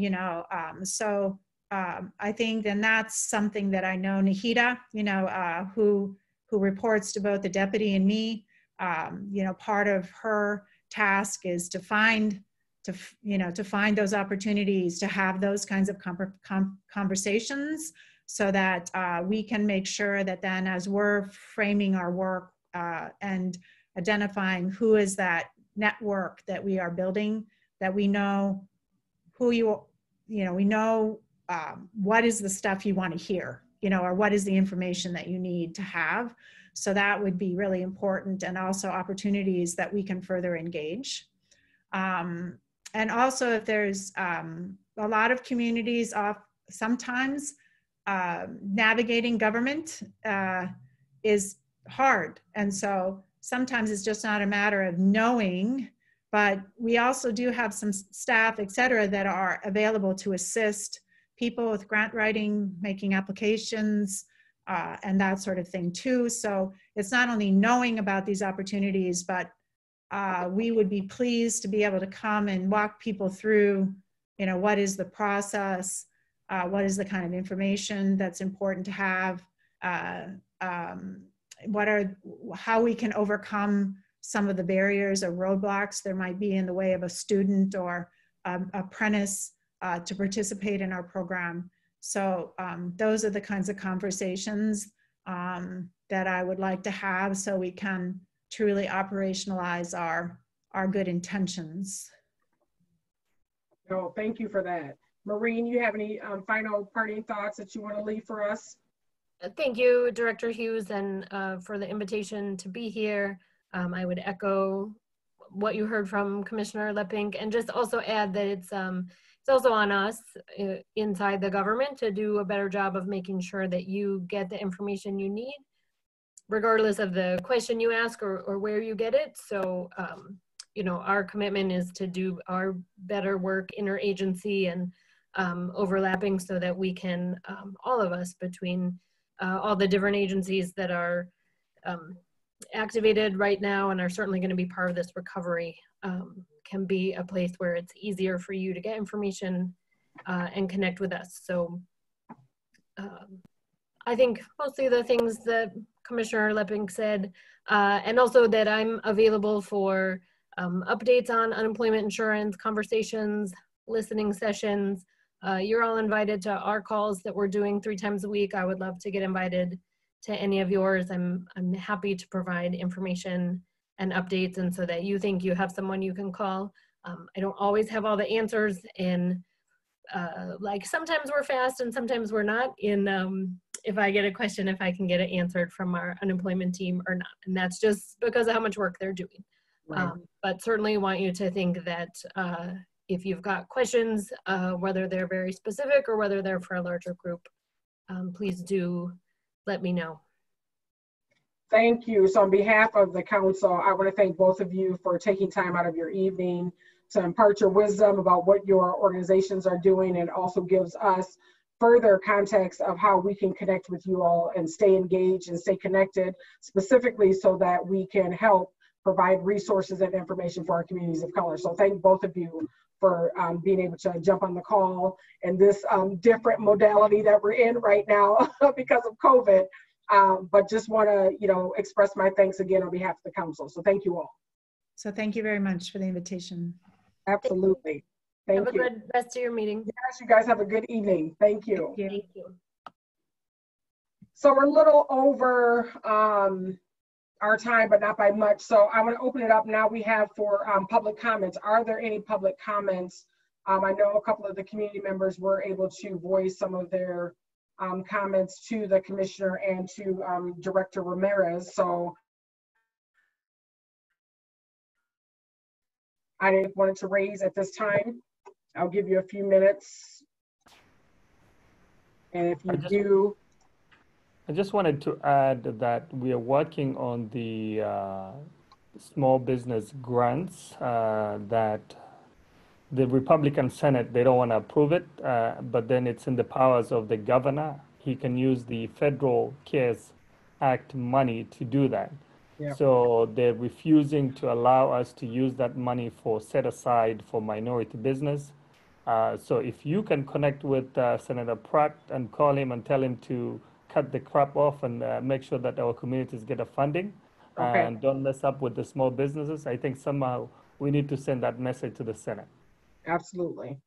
I think, and that's something that I know Nahida, who reports to both the deputy and me, part of her task is to find those opportunities, to have those kinds of conversations, so that we can make sure that then, as we're framing our work and identifying who is that network that we are building, that we know who we know what is the stuff you want to hear, or what is the information that you need to have. So that would be really important, and also opportunities that we can further engage. And also, if there's a lot of communities sometimes navigating government is hard. And so sometimes it's just not a matter of knowing, but we also do have some staff, et cetera, that are available to assist people with grant writing, making applications, and that sort of thing too. So it's not only knowing about these opportunities, but we would be pleased to be able to come and walk people through, what is the process, what is the kind of information that's important to have, how we can overcome some of the barriers or roadblocks there might be in the way of a student or apprentice to participate in our program. So those are the kinds of conversations that I would like to have, so we can truly operationalize our good intentions. No, thank you for that. Maureen, you have any final parting thoughts that you want to leave for us? Thank you, Director Hughes, and for the invitation to be here. I would echo what you heard from Commissioner Leppink, and just also add that it's also on us inside the government to do a better job of making sure that you get the information you need, regardless of the question you ask or where you get it. So, our commitment is to do our better work interagency and overlapping, so that we can, all of us, between all the different agencies that are activated right now and are certainly going to be part of this recovery, can be a place where it's easier for you to get information and connect with us. So I think mostly the things that Commissioner Leppink said, and also that I'm available for updates on unemployment insurance, conversations, listening sessions. You're all invited to our calls that we're doing 3 times a week. I would love to get invited to any of yours. I'm happy to provide information and updates, and so that you think you have someone you can call. I don't always have all the answers, and like sometimes we're fast and sometimes we're not in if I get a question, if I can get it answered from our unemployment team or not. And that's just because of how much work they're doing. Right. But certainly want you to think that if you've got questions, whether they're very specific or whether they're for a larger group, please do let me know. Thank you. So on behalf of the council, I want to thank both of you for taking time out of your evening to impart your wisdom about what your organizations are doing, and also gives us further context of how we can connect with you all and stay engaged and stay connected, specifically so that we can help provide resources and information for our communities of color. So thank both of you for being able to jump on the call in this different modality that we're in right now because of COVID. But just want to, express my thanks again on behalf of the council. So thank you all. So thank you very much for the invitation. Absolutely. Thank you. Have a good rest of your meeting. Yes, you guys have a good evening. Thank you. Thank you. So we're a little over our time, but not by much. So I want to open it up now. We have for public comments. Are there any public comments? I know a couple of the community members were able to voice some of their comments to the commissioner and to Director Ramirez. So I didn't want to raise at this time. I'll give you a few minutes. And if you do, I just wanted to add that we are working on the small business grants that the Republican Senate, they don't want to approve it, but then it's in the powers of the governor. He can use the Federal CARES Act money to do that. Yep. So they're refusing to allow us to use that money for set aside for minority business. So if you can connect with Senator Pratt and call him and tell him to cut the crap off and make sure that our communities get a funding and don't mess up with the small businesses, I think somehow we need to send that message to the Senate. Absolutely.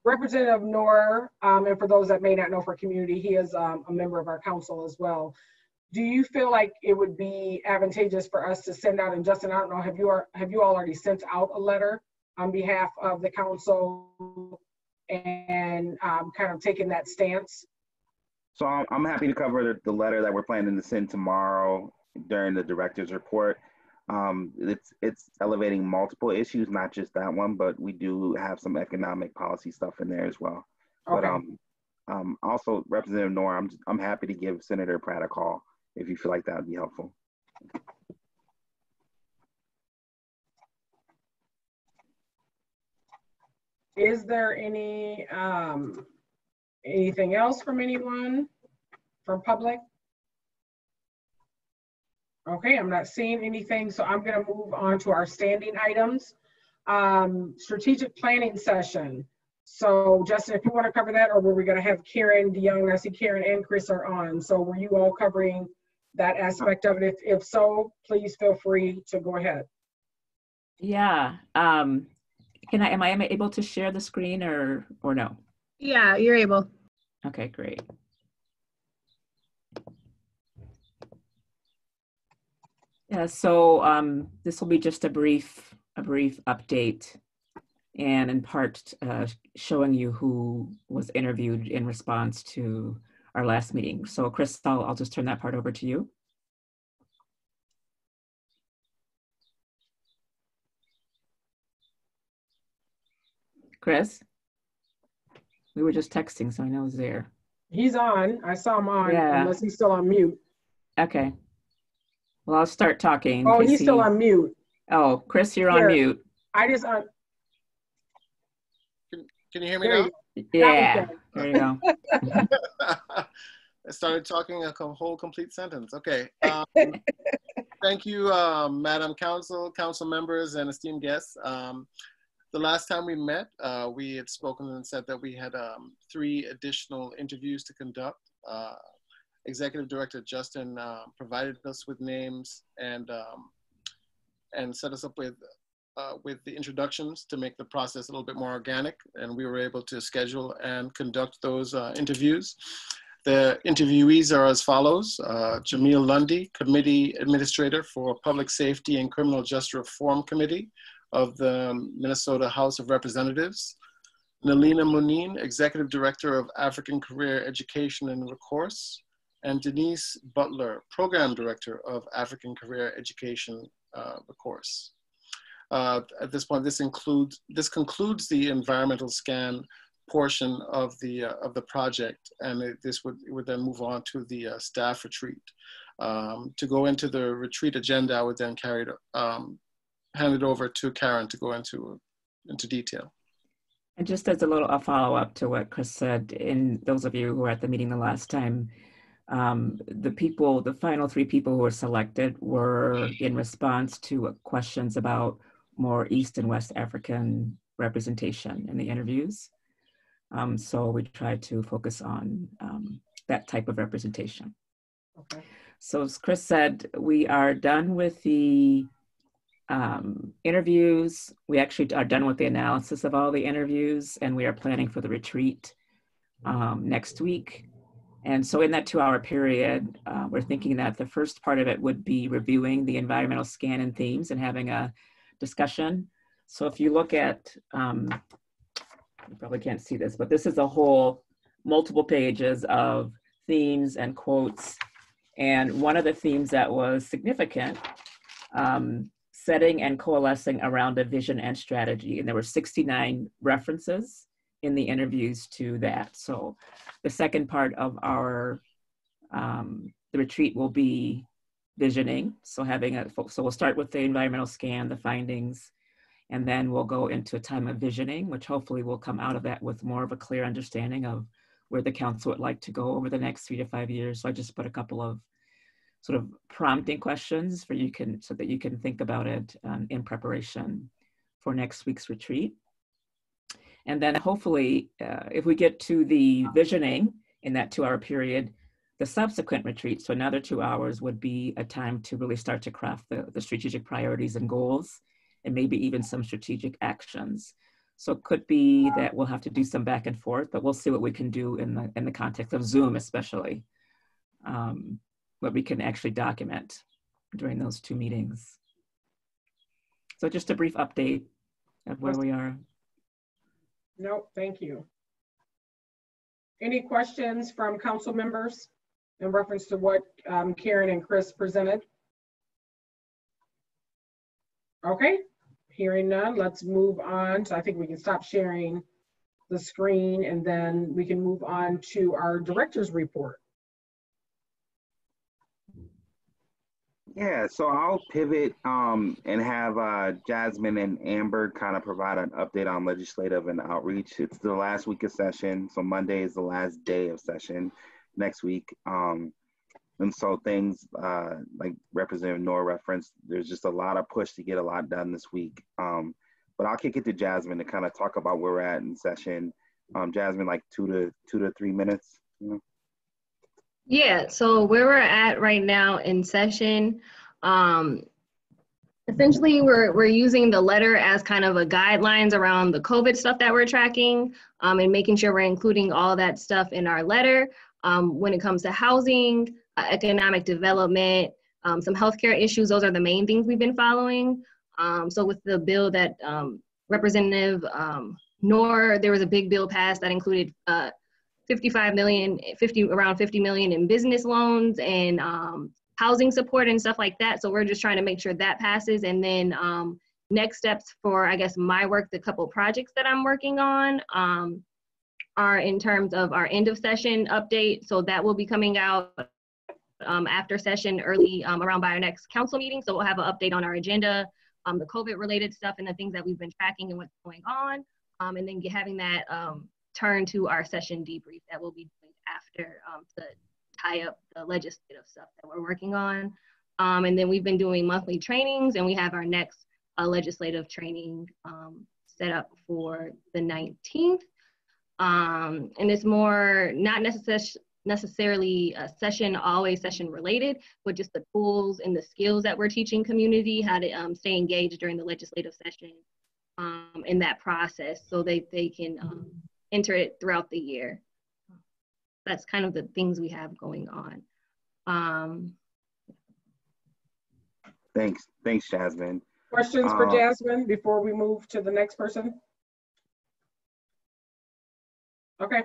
Representative Noor, and for those that may not know for community, he is a member of our council as well. Do you feel like it would be advantageous for us to send out, and Justin, I don't know, have you all already sent out a letter on behalf of the council and kind of taking that stance? So I'm happy to cover the letter that we're planning to send tomorrow during the director's report. It's elevating multiple issues, not just that one, but we do have some economic policy stuff in there as well. Okay. But also, Representative Noor, I'm happy to give Senator Pratt a call if you feel like that would be helpful. Is there any anything else from anyone from public? Okay, I'm not seeing anything, so I'm going to move on to our standing items. Strategic planning session. So Justin, if you want to cover that, or were we going to have Karen DeYoung? I see Karen and Chris are on. So were you all covering that aspect of it? If so, please feel free to go ahead. Yeah. Am I able to share the screen or no? Yeah, you're able. Okay, great. Yeah, so this will be just a brief update, and in part showing you who was interviewed in response to our last meeting. So Chris, I'll just turn that part over to you. Chris, we were just texting, so I know he's there. He's on. I saw him on, yeah. Unless he's still on mute. Okay. Well, I'll start talking. Oh, he's still on mute. Oh, Chris, you're on mute. I just Can you hear me now? Yeah, there you go. I started talking a whole complete sentence. Okay. Thank you, Madam Council members, and esteemed guests. The last time we met, we had spoken and said that we had 3 additional interviews to conduct. Executive Director Justin provided us with names and set us up with the introductions to make the process a little bit more organic, and we were able to schedule and conduct those interviews. The interviewees are as follows: Jamil Lundy, Committee Administrator for Public Safety and Criminal Justice Reform Committee of the Minnesota House of Representatives; Nalina Muneen, Executive Director of African Career Education and Recourse; and Denise Butler, Program Director of African Career Education Recourse. At this point, this concludes the environmental scan portion of the project, and this would then move on to the staff retreat. To go into the retreat agenda, I would then hand it over to Karen to go into detail. And just as a follow-up to what Chris said, in those of you who were at the meeting the last time, the final 3 people who were selected were in response to questions about more East and West African representation in the interviews. So we tried to focus on that type of representation. Okay. So as Chris said, we are done with the interviews. We actually are done with the analysis of all the interviews, and we are planning for the retreat next week. And so in that 2-hour period, we're thinking that the first part of it would be reviewing the environmental scan and themes and having a discussion. So if you look at, you probably can't see this, but this is a whole multiple pages of themes and quotes. And one of the themes that was significant, setting and coalescing around a vision and strategy. And there were 69 references in the interviews to that. So the second part of our, the retreat will be visioning. So so we'll start with the environmental scan, the findings, and then we'll go into a time of visioning, which hopefully will come out of that with more of a clear understanding of where the council would like to go over the next 3 to 5 years. So I just put a couple of sort of prompting questions so that you can think about it in preparation for next week's retreat. And then hopefully, if we get to the visioning in that 2-hour period, the subsequent retreat, so another 2 hours, would be a time to really start to craft the strategic priorities and goals, and maybe even some strategic actions. So it could be that we'll have to do some back and forth, but we'll see what we can do in the context of Zoom, especially, what we can actually document during those 2 meetings. So just a brief update of where we are. No, thank you. Any questions from council members in reference to what Karen and Chris presented? Okay, hearing none, let's move on. So I think we can stop sharing the screen and then we can move on to our director's report. Yeah, so I'll pivot and have Jasmine and Amber kind of provide an update on legislative and outreach. It's the last week of session, so Monday is the last day of session next week. And so things like Representative Noor referenced, there's just a lot of push to get a lot done this week. But I'll kick it to Jasmine to kind of talk about where we're at in session. Jasmine, like 2 to 3 minutes. You know? Yeah, so where we're at right now in session, essentially we're using the letter as kind of a guidelines around the COVID stuff that we're tracking, and making sure we're including all that stuff in our letter. When it comes to housing, economic development, some healthcare issues, those are the main things we've been following. So with the bill that Representative Noor, there was a big bill passed that included around 50 million in business loans and housing support and stuff like that. So we're just trying to make sure that passes. And then next steps for, I guess, my work, the couple projects that I'm working on are in terms of our end of session update. So that will be coming out after session early around by our next council meeting. So we'll have an update on our agenda, the COVID related stuff and the things that we've been tracking and what's going on. And then having that turn to our session debrief that we'll be doing after to tie up the legislative stuff that we're working on. And then we've been doing monthly trainings, and we have our next legislative training set up for the 19th. And it's more not necessarily always session related, but just the tools and the skills that we're teaching community, how to stay engaged during the legislative session in that process so they can enter it throughout the year. That's kind of the things we have going on. Thanks, Jasmine. Questions for Jasmine before we move to the next person? Okay.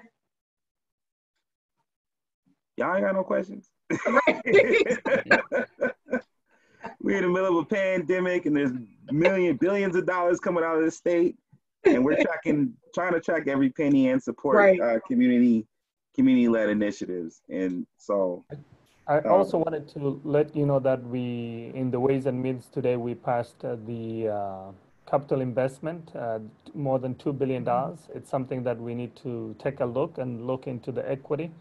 Y'all ain't got no questions? We're in the middle of a pandemic and there's billions of dollars coming out of the state. And we're trying to track every penny and support community-led initiatives. And so I also wanted to let you know that in the Ways and Means today, we passed the capital investment, more than $2 billion. It's something that we need to take a look into the equity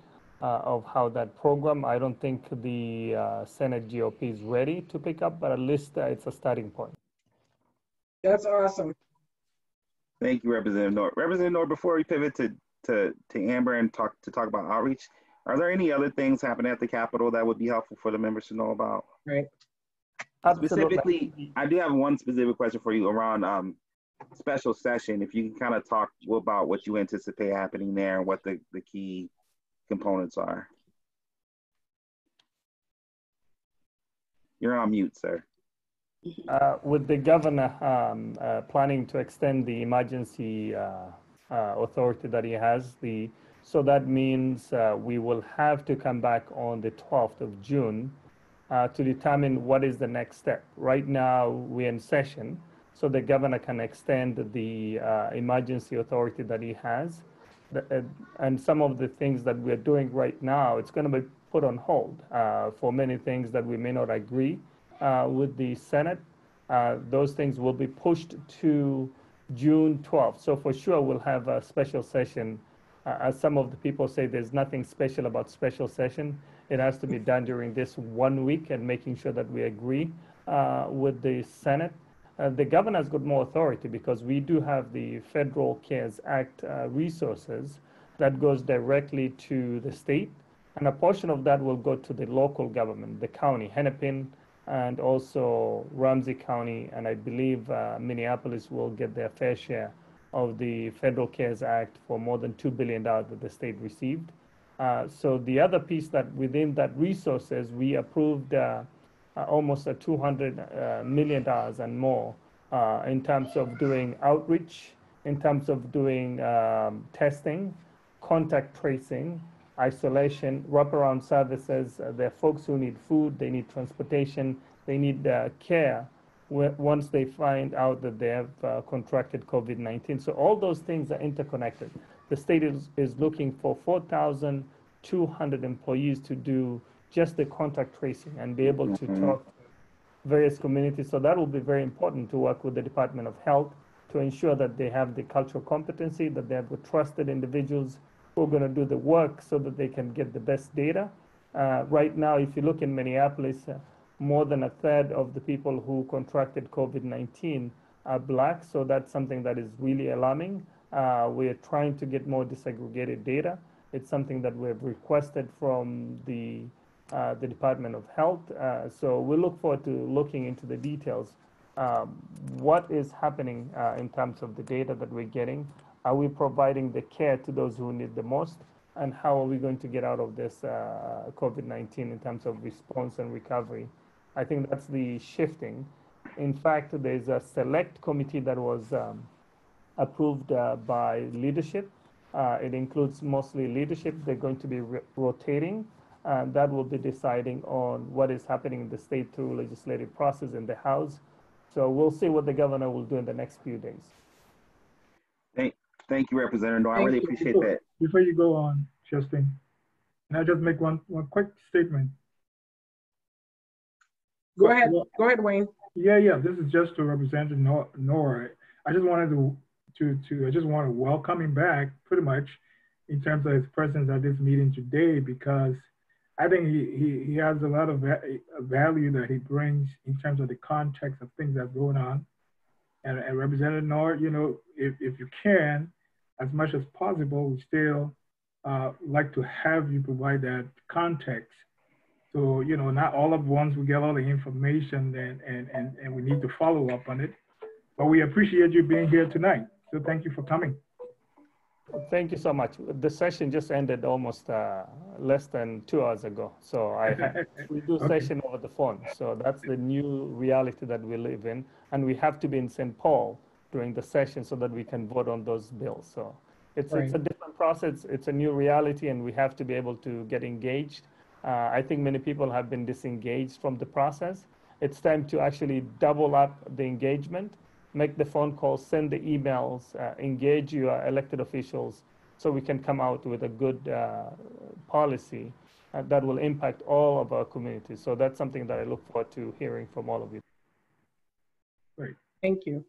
of how that program. I don't think the Senate GOP is ready to pick up, but at least it's a starting point. That's awesome. Thank you, Representative Noor. Representative Noor, before we pivot to Amber and talk about outreach, are there any other things happening at the Capitol that would be helpful for the members to know about? Right. Specifically, I do have one specific question for you around special session. If you can kind of talk about what you anticipate happening there and what the key components are. You're on mute, sir. With the governor planning to extend the emergency authority that he has, so that means we will have to come back on the 12th of June to determine what is the next step. Right now, we're in session, so the governor can extend the emergency authority that he has. And some of the things that we're doing right now, it's going to be put on hold for many things that we may not agree with the Senate. Those things will be pushed to June 12th. So for sure, we'll have a special session. As some of the people say, there's nothing special about special session. It has to be done during this 1 week and making sure that we agree with the Senate. The governor's got more authority because we do have the Federal CARES Act resources that goes directly to the state. And a portion of that will go to the local government, the county, Hennepin, and also Ramsey County, and I believe Minneapolis will get their fair share of the Federal CARES Act for more than $2 billion that the state received. So the other piece that within that resources, we approved almost $200 million and more in terms of doing outreach, in terms of doing testing, contact tracing, isolation, wraparound services. There are folks who need food, they need transportation, they need care once they find out that they have contracted COVID-19. So all those things are interconnected. The state is looking for 4,200 employees to do just the contact tracing and be able to talk to various communities. So that will be very important to work with the Department of Health to ensure that they have the cultural competency, that they have the trusted individuals who are going to do the work so that they can get the best data. Right now, if you look in Minneapolis, more than a third of the people who contracted COVID-19 are Black. So that's something that is really alarming. We're trying to get more disaggregated data. It's something that we've requested from the Department of Health. So we look forward to looking into the details. What is happening in terms of the data that we're getting? Are we providing the care to those who need the most? And how are we going to get out of this COVID-19 in terms of response and recovery? I think that's the shifting. In fact, there's a select committee that was approved by leadership. It includes mostly leadership. They're going to be rotating. And that will be deciding on what is happening in the state through legislative process in the House. So we'll see what the governor will do in the next few days. Thank you, Representative Noor. I really appreciate that. Before you go on, Justin, can I just make one quick statement? Go ahead, Wayne. Yeah. This is just to Representative Noor. I just wanted I just want to welcome him back, pretty much, in terms of his presence at this meeting today, because I think he has a lot of value that he brings in terms of the context of things that's going on. And Representative Noor, if you can, as much as possible, we still like to have you provide that context. So, not all at once we get all the information and we need to follow up on it. But we appreciate you being here tonight. So thank you for coming. Thank you so much. The session just ended almost less than 2 hours ago. So we do session over the phone. So that's the new reality that we live in. And we have to be in St. Paul during the session so that we can vote on those bills. So it's a different process. It's a new reality, and we have to be able to get engaged. I think many people have been disengaged from the process. It's time to actually double up the engagement, make the phone calls, send the emails, engage your elected officials so we can come out with a good policy that will impact all of our communities. So that's something that I look forward to hearing from all of you. Great. Thank you.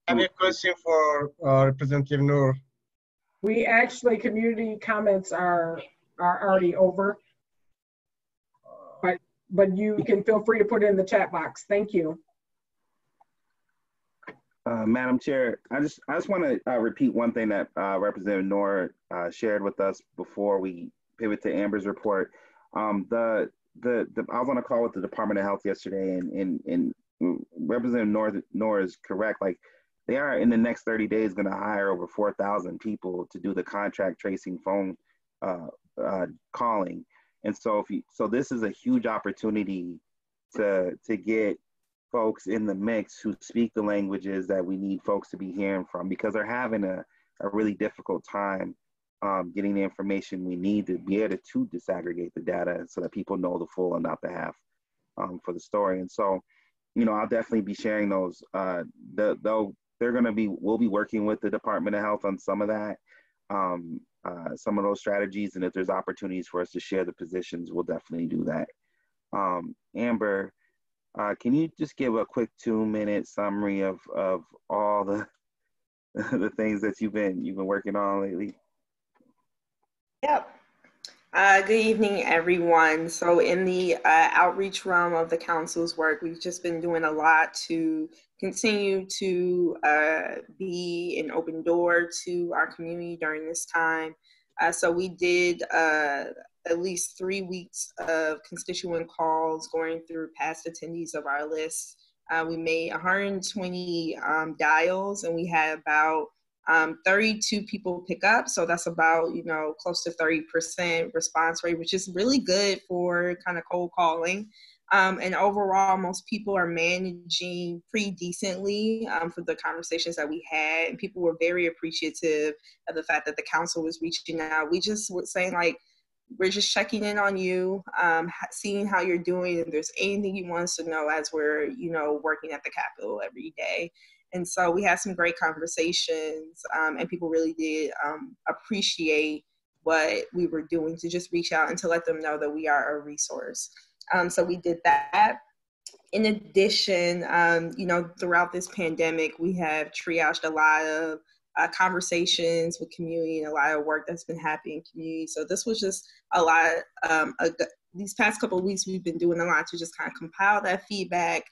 I have a question for Representative Noor. We actually, community comments are already over, but you can feel free to put it in the chat box. Thank you. Madam Chair, I just want to repeat one thing that Representative Noor shared with us before we pivot to Amber's report. I was on a call with the Department of Health yesterday, and Representative Noor is correct. Like, they are in the next 30 days going to hire over 4,000 people to do the contract tracing phone calling. And so this is a huge opportunity to get folks in the mix who speak the languages that we need folks to be hearing from, because they're having a really difficult time getting the information we need to be able to disaggregate the data so that people know the full and not the half for the story. And so I'll definitely be sharing those. We'll be working with the Department of Health on some of that, some of those strategies. And if there's opportunities for us to share the positions, we'll definitely do that. Amber, can you just give a quick 2-minute summary of all the the things that you've been working on lately? Yep. Good evening, everyone. So in the outreach realm of the council's work, we've just been doing a lot to continue to be an open door to our community during this time. So we did at least 3 weeks of constituent calls going through past attendees of our list. We made 120 dials, and we had about 32 people pick up. So that's about, close to 30% response rate, which is really good for kind of cold calling. And overall, most people are managing pretty decently for the conversations that we had. And people were very appreciative of the fact that the council was reaching out. We just were saying, like, we're just checking in on you, seeing how you're doing. If there's anything you want us to know as we're, working at the Capitol every day. And so we had some great conversations, and people really did appreciate what we were doing to just reach out and to let them know that we are a resource. So we did that. In addition, throughout this pandemic, we have triaged a lot of conversations with community and a lot of work that's been happening in community. So this was just a lot these past couple of weeks, we've been doing a lot to just kind of compile that feedback.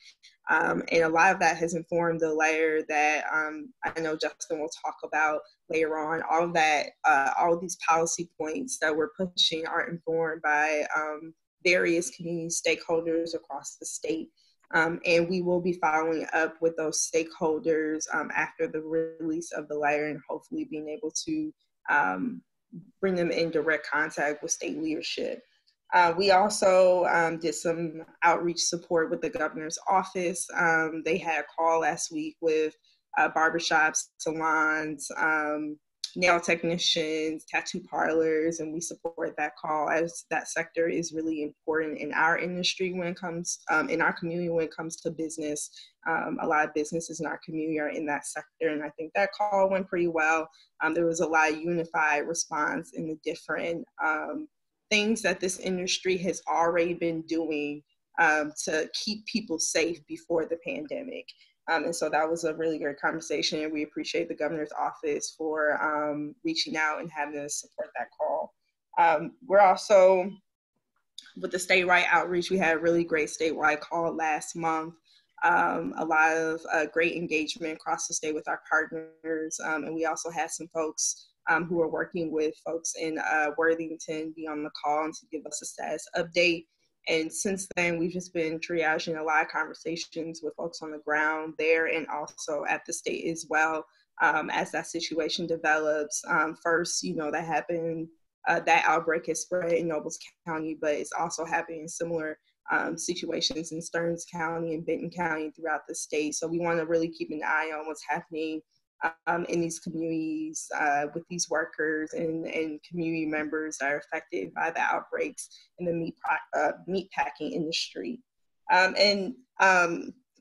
And a lot of that has informed the layer that I know Justin will talk about later on. All of that, all of these policy points that we're pushing are informed by various community stakeholders across the state. And we will be following up with those stakeholders after the release of the layer, and hopefully being able to bring them in direct contact with state leadership. We also did some outreach support with the governor's office. They had a call last week with barbershops, salons, nail technicians, tattoo parlors, and we support that call, as that sector is really important in our industry when it comes, in our community when it comes to business. A lot of businesses in our community are in that sector, and I think that call went pretty well. There was a lot of unified response in the different things that this industry has already been doing to keep people safe before the pandemic. And so that was a really great conversation, and we appreciate the governor's office for reaching out and having us support that call. We're also, with the statewide outreach, we had a really great statewide call last month. A lot of great engagement across the state with our partners, and we also had some folks who are working with folks in Worthington be on the call and to give us a status update. And since then, we've just been triaging a lot of conversations with folks on the ground there and also at the state as well as that situation develops. First, that happened, that outbreak has spread in Nobles County, but it's also happening in similar situations in Stearns County and Benton County throughout the state. So we want to really keep an eye on what's happening in these communities with these workers and community members that are affected by the outbreaks in the meat packing industry. And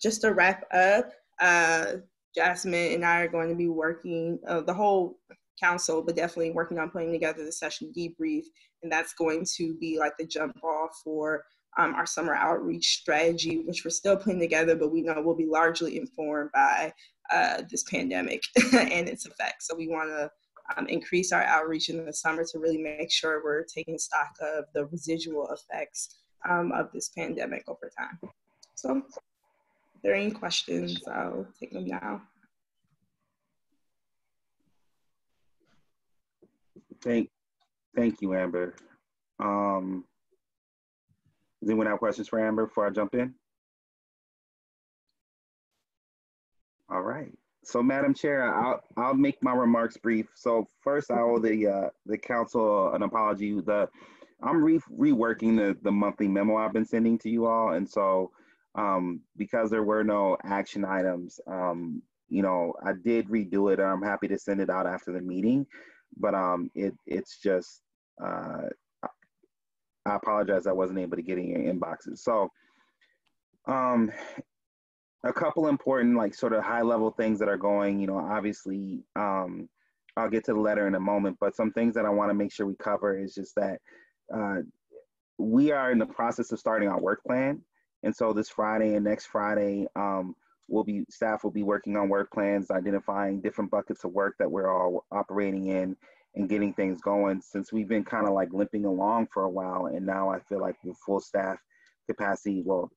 just to wrap up, Jasmine and I are going to be working, the whole council, but definitely working on putting together the session debrief, and that's going to be like the jump off for our summer outreach strategy, which we're still putting together, but we know will be largely informed by this pandemic and its effects. So we want to increase our outreach in the summer to really make sure we're taking stock of the residual effects of this pandemic over time. So if there are any questions, I'll take them now. Thank you, Amber. Does anyone have questions for Amber before I jump in? All right. So, Madam Chair, I'll make my remarks brief. So, first, I owe the council an apology. I'm reworking the monthly memo I've been sending to you all, and so because there were no action items, I did redo it. I'm happy to send it out after the meeting, but it's just I apologize I wasn't able to get in your inboxes. So A couple important, like sort of high level things that are going, obviously, I'll get to the letter in a moment, but some things that I want to make sure we cover is just that we are in the process of starting our work plan. And so this Friday and next Friday, staff will be working on work plans, identifying different buckets of work that we're all operating in and getting things going, since we've been kind of like limping along for a while. And now I feel like with full staff capacity, well,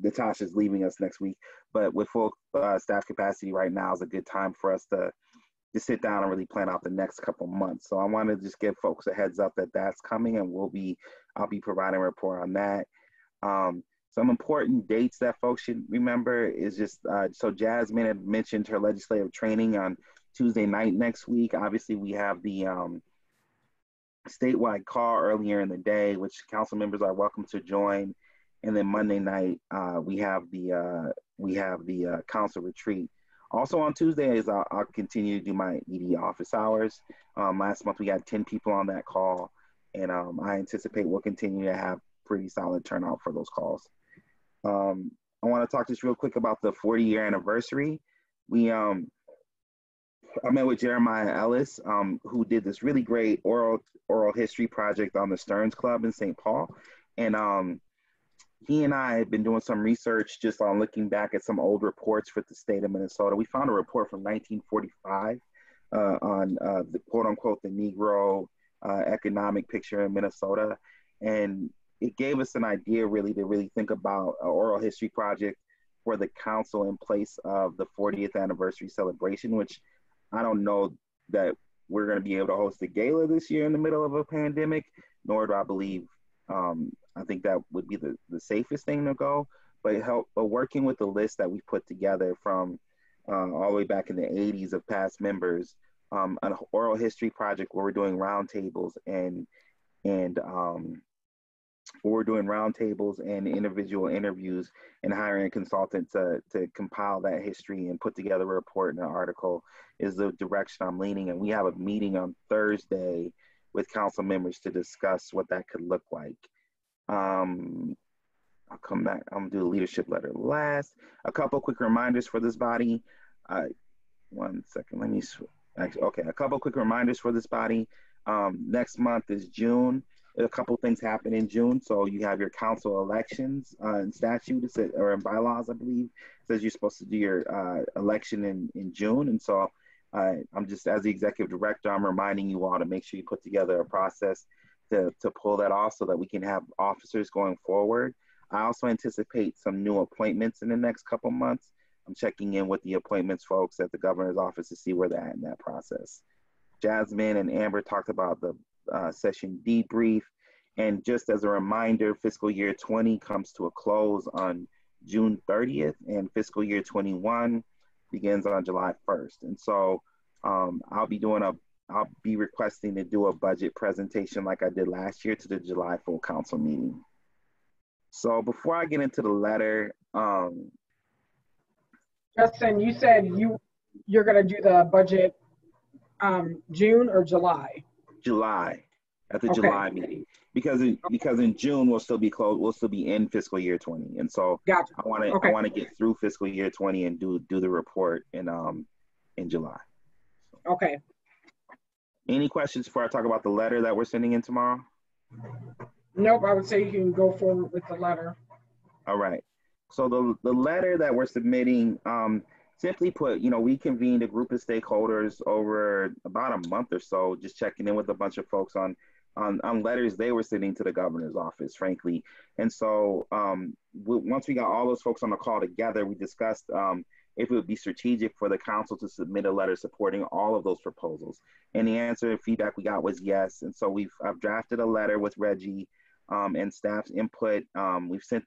Natasha's leaving us next week, but with full staff capacity right now is a good time for us to sit down and really plan out the next couple months. So I want to just give folks a heads up that that's coming, and I'll be providing a report on that. Some important dates that folks should remember is just, so Jasmine had mentioned her legislative training on Tuesday night next week. Obviously we have the statewide call earlier in the day, which council members are welcome to join. And then Monday night, we have the council retreat. Also on Tuesdays, I'll continue to do my ED office hours. Last month, we had 10 people on that call, and I anticipate we'll continue to have pretty solid turnout for those calls. I want to talk just real quick about the 40-year anniversary. I met with Jeremiah Ellis, who did this really great oral history project on the Stearns Club in St. Paul. And he and I have been doing some research just on looking back at some old reports for the state of Minnesota. We found a report from 1945 on the quote unquote, the Negro economic picture in Minnesota. And it gave us an idea really to really think about an oral history project for the council in place of the 40th anniversary celebration, which I don't know that we're going to be able to host a gala this year in the middle of a pandemic, nor do I believe, I think that would be the safest thing to go, but working with the list that we put together from all the way back in the 80s of past members, an oral history project where we're doing roundtables and individual interviews and hiring a consultant to compile that history and put together a report and an article is the direction I'm leaning. And we have a meeting on Thursday with council members to discuss what that could look like. I'll come back. I'm gonna do the leadership letter last. A couple quick reminders for this body. One second, let me, okay, a couple quick reminders for this body. Next month is June. A couple things happen in June. So you have your council elections in statute, or in bylaws, I believe, it says you're supposed to do your election in June. And so I'm just, as the executive director, I'm reminding you all to make sure you put together a process to pull that off so that we can have officers going forward. I also anticipate some new appointments in the next couple months. I'm checking in with the appointments folks at the governor's office to see where they're at in that process. Jasmine and Amber talked about the session debrief. And just as a reminder, fiscal year 20 comes to a close on June 30th, and fiscal year 21 begins on July 1st. And so I'll be requesting to do a budget presentation like I did last year to the July full council meeting. So before I get into the letter, Justin, you said you're going to do the budget June or July? July, at the July meeting, because in June we'll still be closed. We'll still be in fiscal year 20, and so gotcha. I want to get through fiscal year 20 and do the report in July. Okay. Any questions before I talk about the letter that we're sending in tomorrow? Nope, I would say you can go forward with the letter. All right. So the letter that we're submitting, simply put, we convened a group of stakeholders over about a month or so, just checking in with a bunch of folks on letters they were sending to the governor's office, frankly. And so once we got all those folks on the call together, we discussed if it would be strategic for the council to submit a letter supporting all of those proposals. And the answer and feedback we got was yes. And so I've drafted a letter with Reggie and staff's input. I sent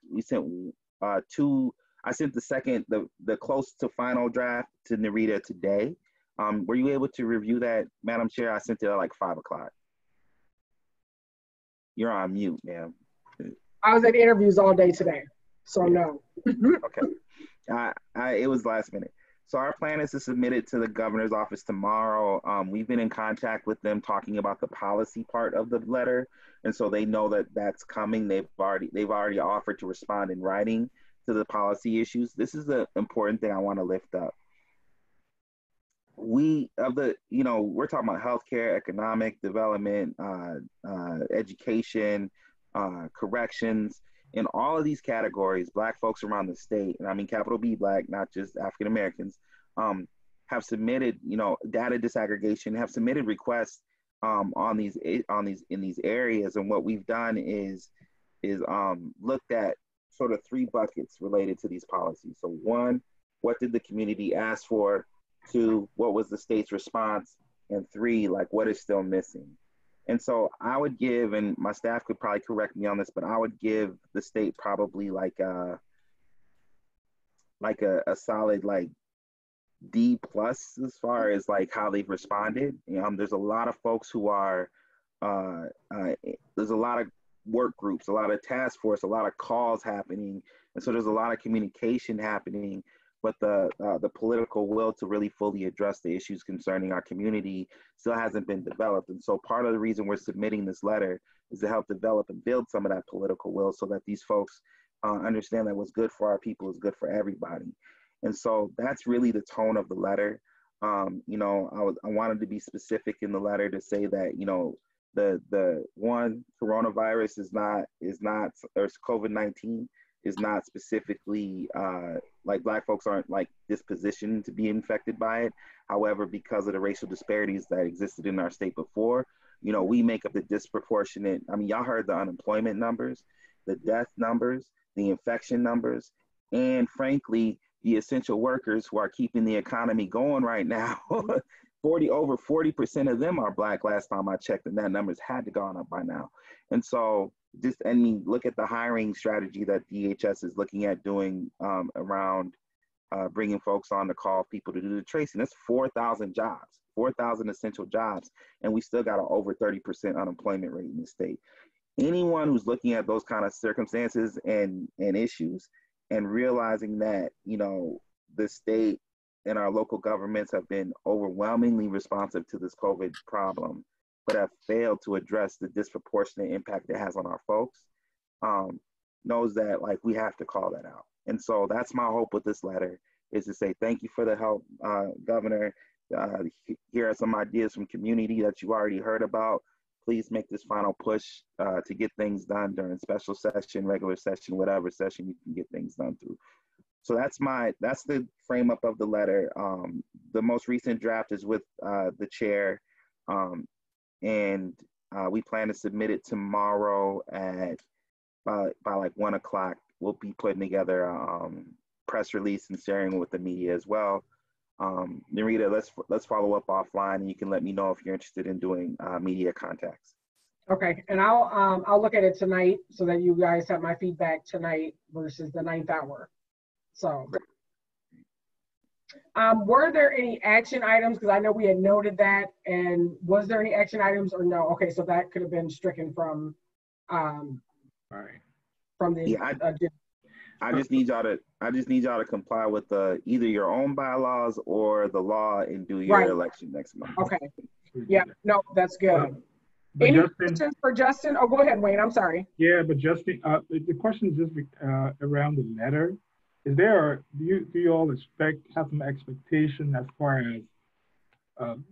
the close to final draft to Narita today. Were you able to review that, Madam Chair? I sent it at like 5 o'clock. You're on mute, ma'am. I was at interviews all day today, so no. Okay. It was last minute. So our plan is to submit it to the governor's office tomorrow. We've been in contact with them talking about the policy part of the letter. And so they know that that's coming. They've already offered to respond in writing. to the policy issues, this is the important thing I want to lift up. We're talking about healthcare, economic development, education, corrections. In all of these categories, Black folks around the state, and I mean capital B Black, not just African Americans, have submitted, data disaggregation, have submitted requests in these areas. And what we've done is looked at sort of 3 buckets related to these policies. So 1, what did the community ask for? 2, what was the state's response? And 3, like, what is still missing? And so I would give, and my staff could probably correct me on this, but I would give the state probably like a solid like D+ as far as like how they've responded. There's a lot of folks who are, there's a lot of work groups, a lot of task force, a lot of calls happening. And so there's a lot of communication happening, but the political will to really fully address the issues concerning our community still hasn't been developed. And so part of the reason we're submitting this letter is to help develop and build some of that political will so that these folks understand that what's good for our people is good for everybody. And so that's really the tone of the letter. I wanted to be specific in the letter to say that, the one, coronavirus is not, or COVID-19 is not specifically, like Black folks aren't like dispositioned to be infected by it. However, because of the racial disparities that existed in our state before, we make up the disproportionate, y'all heard the unemployment numbers, the death numbers, the infection numbers, and frankly, the essential workers who are keeping the economy going right now. Over 40% of them are Black last time I checked, and that number's had to gone up by now. And so look at the hiring strategy that DHS is looking at doing around bringing folks on to call people to do the tracing. That's 4,000 jobs, 4,000 essential jobs, and we still got an over 30% unemployment rate in the state. Anyone who's looking at those kind of circumstances and issues and realizing that, the state and our local governments have been overwhelmingly responsive to this COVID problem, but have failed to address the disproportionate impact it has on our folks, knows that like we have to call that out. And so that's my hope with this letter, is to say thank you for the help, Governor. Here are some ideas from community that you already heard about. Please make this final push to get things done during special session, regular session, whatever session you can get things done through. So that's the frame up of the letter. The most recent draft is with the chair, and we plan to submit it tomorrow by like 1 o'clock. We'll be putting together a press release and sharing with the media as well. Narita, let's follow up offline, and you can let me know if you're interested in doing media contacts. Okay, and I'll look at it tonight so that you guys have my feedback tonight versus the 9th hour. So, were there any action items? Because I know we had noted that, and was there any action items or no? Okay, so that could have been stricken from, from the. Yeah, I just need y'all to comply with either your own bylaws or the law and do your election next month. Okay. Yeah. No, that's good. Any questions for Justin? Oh, go ahead, Wayne. I'm sorry. Yeah, but Justin, the question is just around the letter. Do you all have some expectation as far as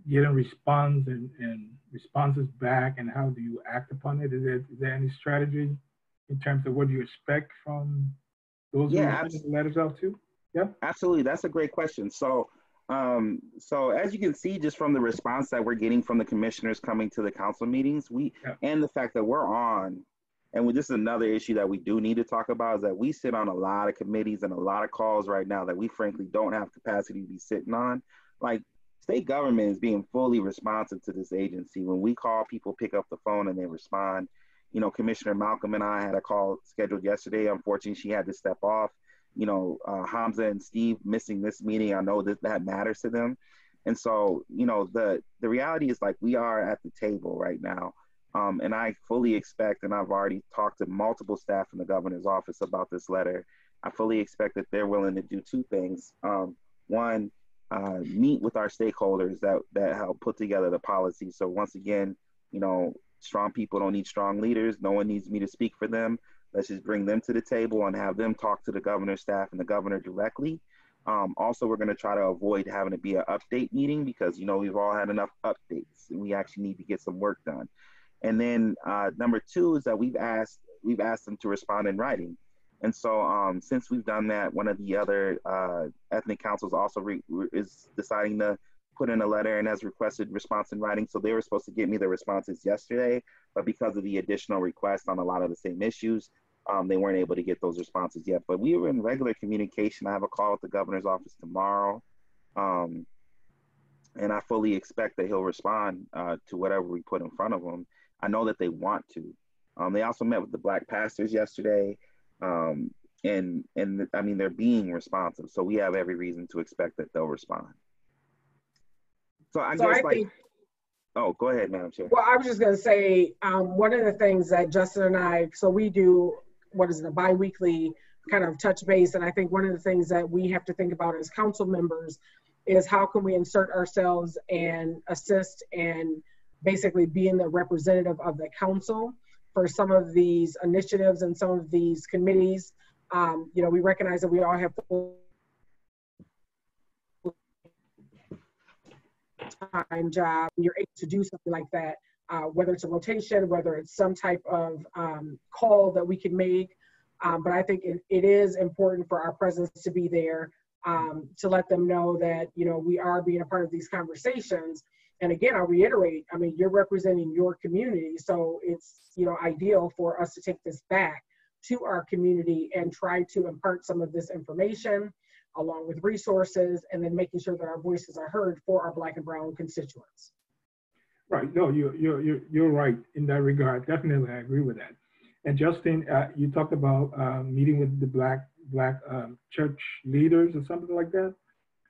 getting response and responses back, and how do you act upon it? Is there any strategy in terms of what you expect from those who are sending letters out to? Yeah, absolutely. That's a great question. So as you can see, just from the response that we're getting from the commissioners coming to the council meetings, and the fact that we're on, and this is another issue that we do need to talk about, is that we sit on a lot of committees and a lot of calls right now that we frankly don't have capacity to be sitting on. Like, state government is being fully responsive to this agency. When we call, people pick up the phone and they respond. Commissioner Malcolm and I had a call scheduled yesterday. Unfortunately, she had to step off. Hamza and Steve missing this meeting, I know that matters to them. And so, the reality is, like, we are at the table right now. And I fully expect, and I've already talked to multiple staff in the governor's office about this letter, I fully expect that they're willing to do 2 things. One, meet with our stakeholders that help put together the policy. So once again, strong people don't need strong leaders. No one needs me to speak for them. Let's just bring them to the table and have them talk to the governor's staff and the governor directly. Also, we're going to try to avoid having it be an update meeting because, you know, we've all had enough updates and we actually need to get some work done. And then number two is that we've asked them to respond in writing. And so since we've done that, one of the other ethnic councils also is deciding to put in a letter and has requested response in writing. So they were supposed to get me the responses yesterday, but because of the additional requests on a lot of the same issues, they weren't able to get those responses yet. But we were in regular communication. I have a call with the governor's office tomorrow. And I fully expect that he'll respond to whatever we put in front of him. I know that they want to. They also met with the Black pastors yesterday. And I mean, they're being responsive. So we have every reason to expect that they'll respond. So I guess oh, go ahead, Madam Chair. Well, I was just going to say, one of the things that Justin and I, so we do, a bi-weekly kind of touch base. And I think one of the things that we have to think about as council members is how can we insert ourselves and assist and basically being the representative of the council for some of these initiatives and some of these committees. You know, we recognize that we all have full-time job. You're able to do something like that, whether it's a rotation, whether it's some type of call that we can make. But I think it is important for our presence to be there to let them know that, you know, we are being a part of these conversations. And again, I'll reiterate, I mean, you're representing your community. So it's, you know, ideal for us to take this back to our community and try to impart some of this information along with resources, and then making sure that our voices are heard for our Black and Brown constituents. Right, no, you're right in that regard. Definitely, I agree with that. And Justin, you talked about meeting with the Black church leaders or something like that.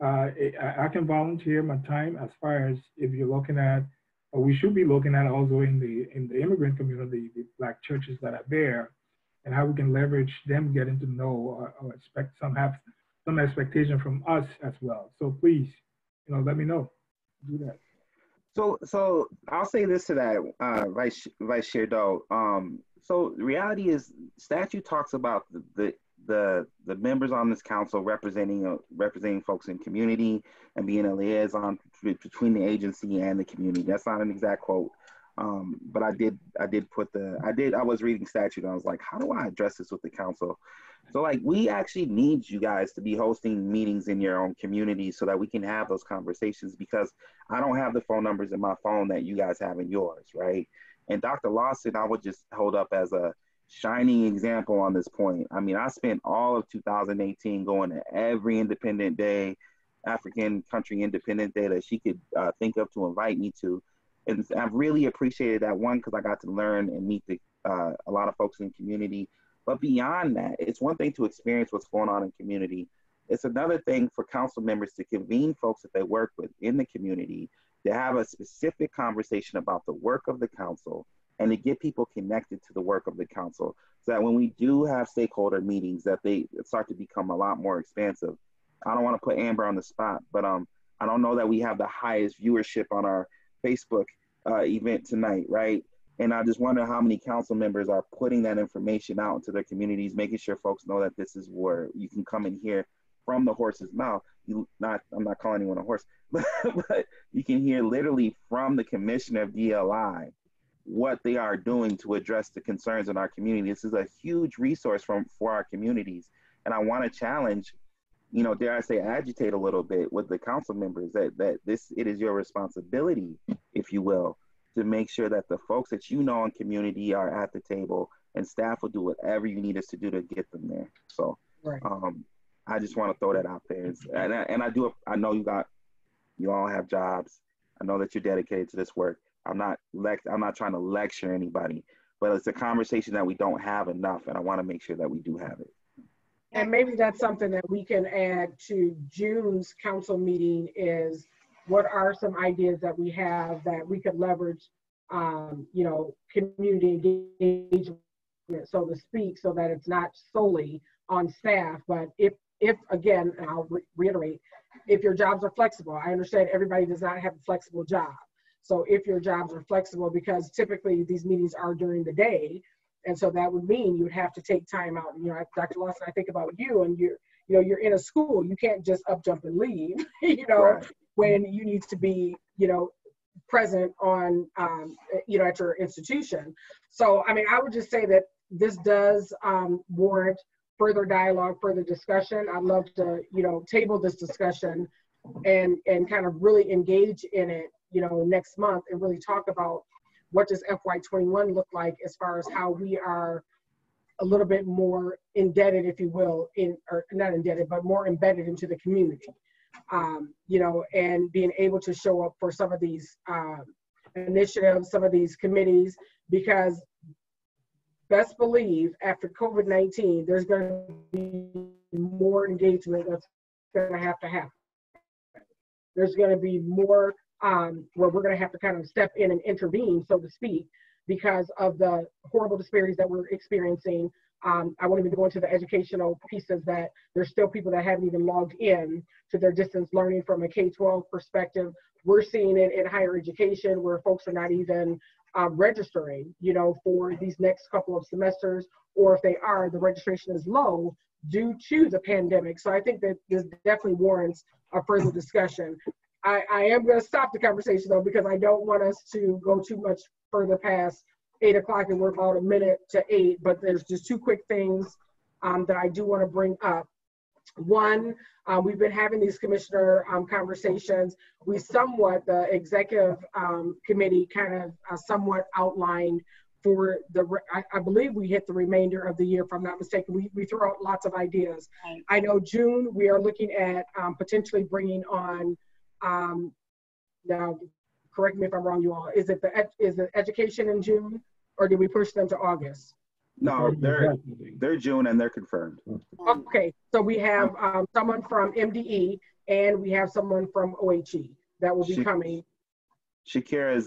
I can volunteer my time as far as if you're looking at, or we should be looking at also in the immigrant community, the Black churches that are there, and how we can leverage them getting to know or expect have some expectation from us as well. So please, you know, let me know. Do that. So I'll say this to that, Vice Chair Doe. So the reality is, statute talks about the members on this council representing folks in community and being a liaison between the agency and the community. That's not an exact quote, but I was reading statute and I was like, how do I address this with the council? So like, we actually need you guys to be hosting meetings in your own community so that we can have those conversations, because I don't have the phone numbers in my phone that you guys have in yours, right? And Dr. Lawson, I would just hold up as a shining example on this point. I mean, I spent all of 2018 going to every Independent Day, African Country Independent Day that she could think of to invite me to. And I've really appreciated that, one, because I got to learn and meet a lot of folks in the community. But beyond that, it's one thing to experience what's going on in community. It's another thing for council members to convene folks that they work with in the community, to have a specific conversation about the work of the council, and to get people connected to the work of the council, so that when we do have stakeholder meetings, that they start to become a lot more expansive. I don't want to put Amber on the spot, but I don't know that we have the highest viewership on our Facebook event tonight, right? And I just wonder how many council members are putting that information out into their communities, making sure folks know that this is where you can come and hear from the horse's mouth. I'm not calling anyone a horse, but you can hear literally from the commissioner of DLI what they are doing to address the concerns in our community. This is a huge resource for our communities. And I want to challenge, you know, dare I say, agitate a little bit with the council members that it is your responsibility, if you will, to make sure that the folks that you know in community are at the table, and staff will do whatever you need us to do to get them there. So right. I just want to throw that out there. And I know you all have jobs. I know that you're dedicated to this work. I'm not trying to lecture anybody, but it's a conversation that we don't have enough, and I want to make sure that we do have it. And maybe that's something that we can add to June's council meeting, is what are some ideas that we have that we could leverage, you know, community engagement, so to speak, so that it's not solely on staff. But if again, and I'll reiterate, if your jobs are flexible, I understand everybody does not have a flexible job. So if your jobs are flexible, because typically these meetings are during the day, And so that would mean you would have to take time out. You know, Dr. Lawson, I think about you, and you're in a school. You can't just up, jump, and leave, Right. when you need to be, present on, at your institution. So, I mean, I would just say that this does warrant further dialogue, further discussion. I'd love to, table this discussion and kind of really engage in it, next month, and really talk about what does FY21 look like as far as how we are a little bit more indebted, if you will, or not indebted, but more embedded into the community, and being able to show up for some of these initiatives, some of these committees, because best believe after COVID-19, there's going to be more engagement that's going to happen. There's going to be more where we're going to have to kind of step in and intervene, so to speak, because of the horrible disparities that we're experiencing. I won't even go into the educational pieces that there's still people that haven't even logged in to their distance learning from a K-12 perspective. We're seeing it in higher education where folks are not even registering, for these next couple of semesters, or if they are, the registration is low due to the pandemic. So I think that this definitely warrants a further discussion. I am going to stop the conversation though, because I don't want us to go too much further past 8 o'clock, and we're about a minute to 8, but there's just two quick things that I do want to bring up. One, we've been having these commissioner conversations. We somewhat, the executive committee kind of somewhat outlined for I believe we hit the remainder of the year, if I'm not mistaken. We throw out lots of ideas. I know June, we are looking at potentially bringing on, now correct me if I'm wrong, you all, is it education in June, or did we push them to August? No, they're June and they're confirmed. Okay, so we have someone from MDE and we have someone from OHE that will be coming. Shakira, is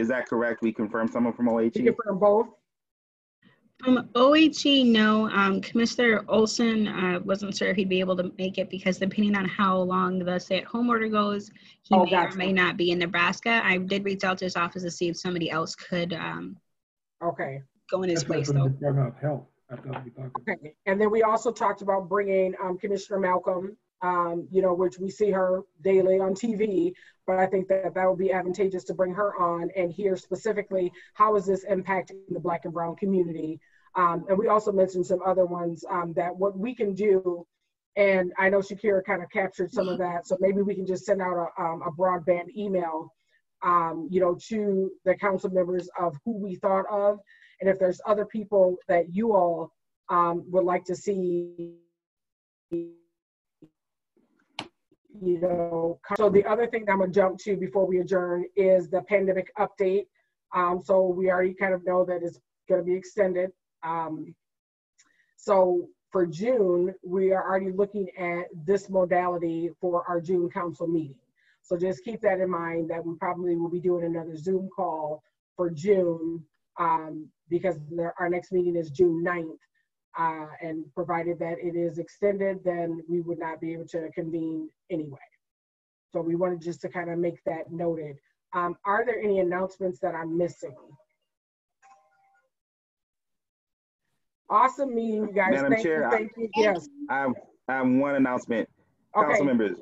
that correct? We confirmed someone from OHE? We confirm both? From OHE, no. Commissioner Olson wasn't sure if he'd be able to make it because depending on how long the stay-at-home order goes, he may or may not be in Nebraska. I did reach out to his office to see if somebody else could go in his place. From the Department of Health. Okay, and then we also talked about bringing Commissioner Malcolm, which we see her daily on TV, but I think that would be advantageous to bring her on and hear specifically how is this impacting the Black and brown community. And we also mentioned some other ones that what we can do, and I know Shakira kind of captured some of that, so maybe we can just send out a broadband email, to the council members of who we thought of, and if there's other people that you all would like to see, So the other thing that I'm gonna jump to before we adjourn is the pandemic update. So we already kind of know that it's gonna be extended. So for June, we are already looking at this modality for our June council meeting. So just keep that in mind that we probably will be doing another Zoom call for June because our next meeting is June 9th. And provided that it is extended, then we would not be able to convene anyway. So we wanted just to kind of make that noted. Are there any announcements that I'm missing? Awesome meeting, you guys. Madam Chair, thank you. Yes. I have one announcement. Okay. Council members,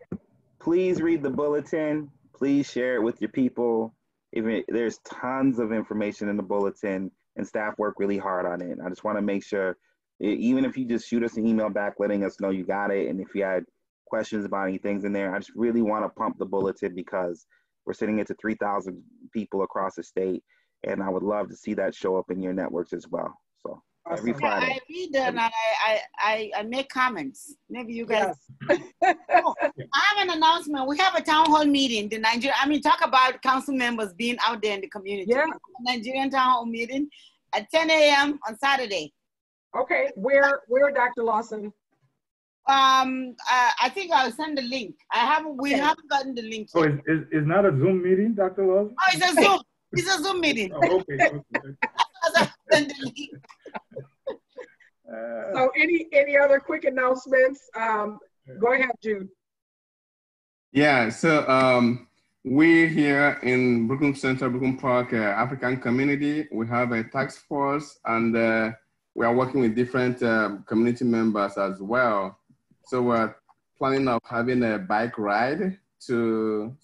please read the bulletin. Please share it with your people. There's tons of information in the bulletin, and staff work really hard on it. I just want to make sure, even if you just shoot us an email back letting us know you got it, and if you had questions about any things in there, I just really want to pump the bulletin because we're sending it to 3,000 people across the state, and I would love to see that show up in your networks as well. So every Friday. I read them and I make comments. Maybe you guys. Yes. Oh, I have an announcement. We have a town hall meeting. Talk about council members being out there in the community. Yeah. Nigerian town hall meeting at 10 a.m. on Saturday. Okay, where Dr. Lawson? I think I'll send the link. We haven't gotten the link yet. Oh, it's not a Zoom meeting, Dr. Lawson? Oh, it's a Zoom. It's a Zoom meeting. Oh, okay. So any other quick announcements? Go ahead, Jude. Yeah, so we here in Brooklyn Center, Brooklyn Park, African community, we have a task force, and we are working with different community members as well. So we're planning of having a bike ride to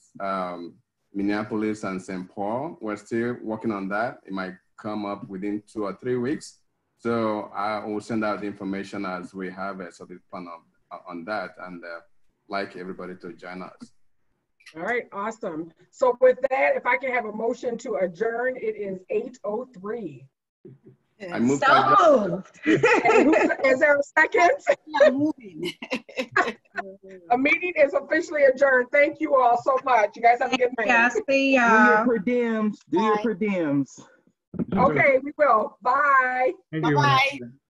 Minneapolis and St. Paul. We're still working on that. It might come up within 2 or 3 weeks. So I will send out the information as we have a solid plan on that, and like everybody to join us. All right, awesome. So with that, if I can have a motion to adjourn, it is 8:03. I moved. So Is there a second? Yeah, moving. A meeting is officially adjourned. Thank you all so much. You guys have a good night. Yeah, see Do your y'all. per diems. Do your per diems. Okay, we will. Bye. Thank you. Bye-bye.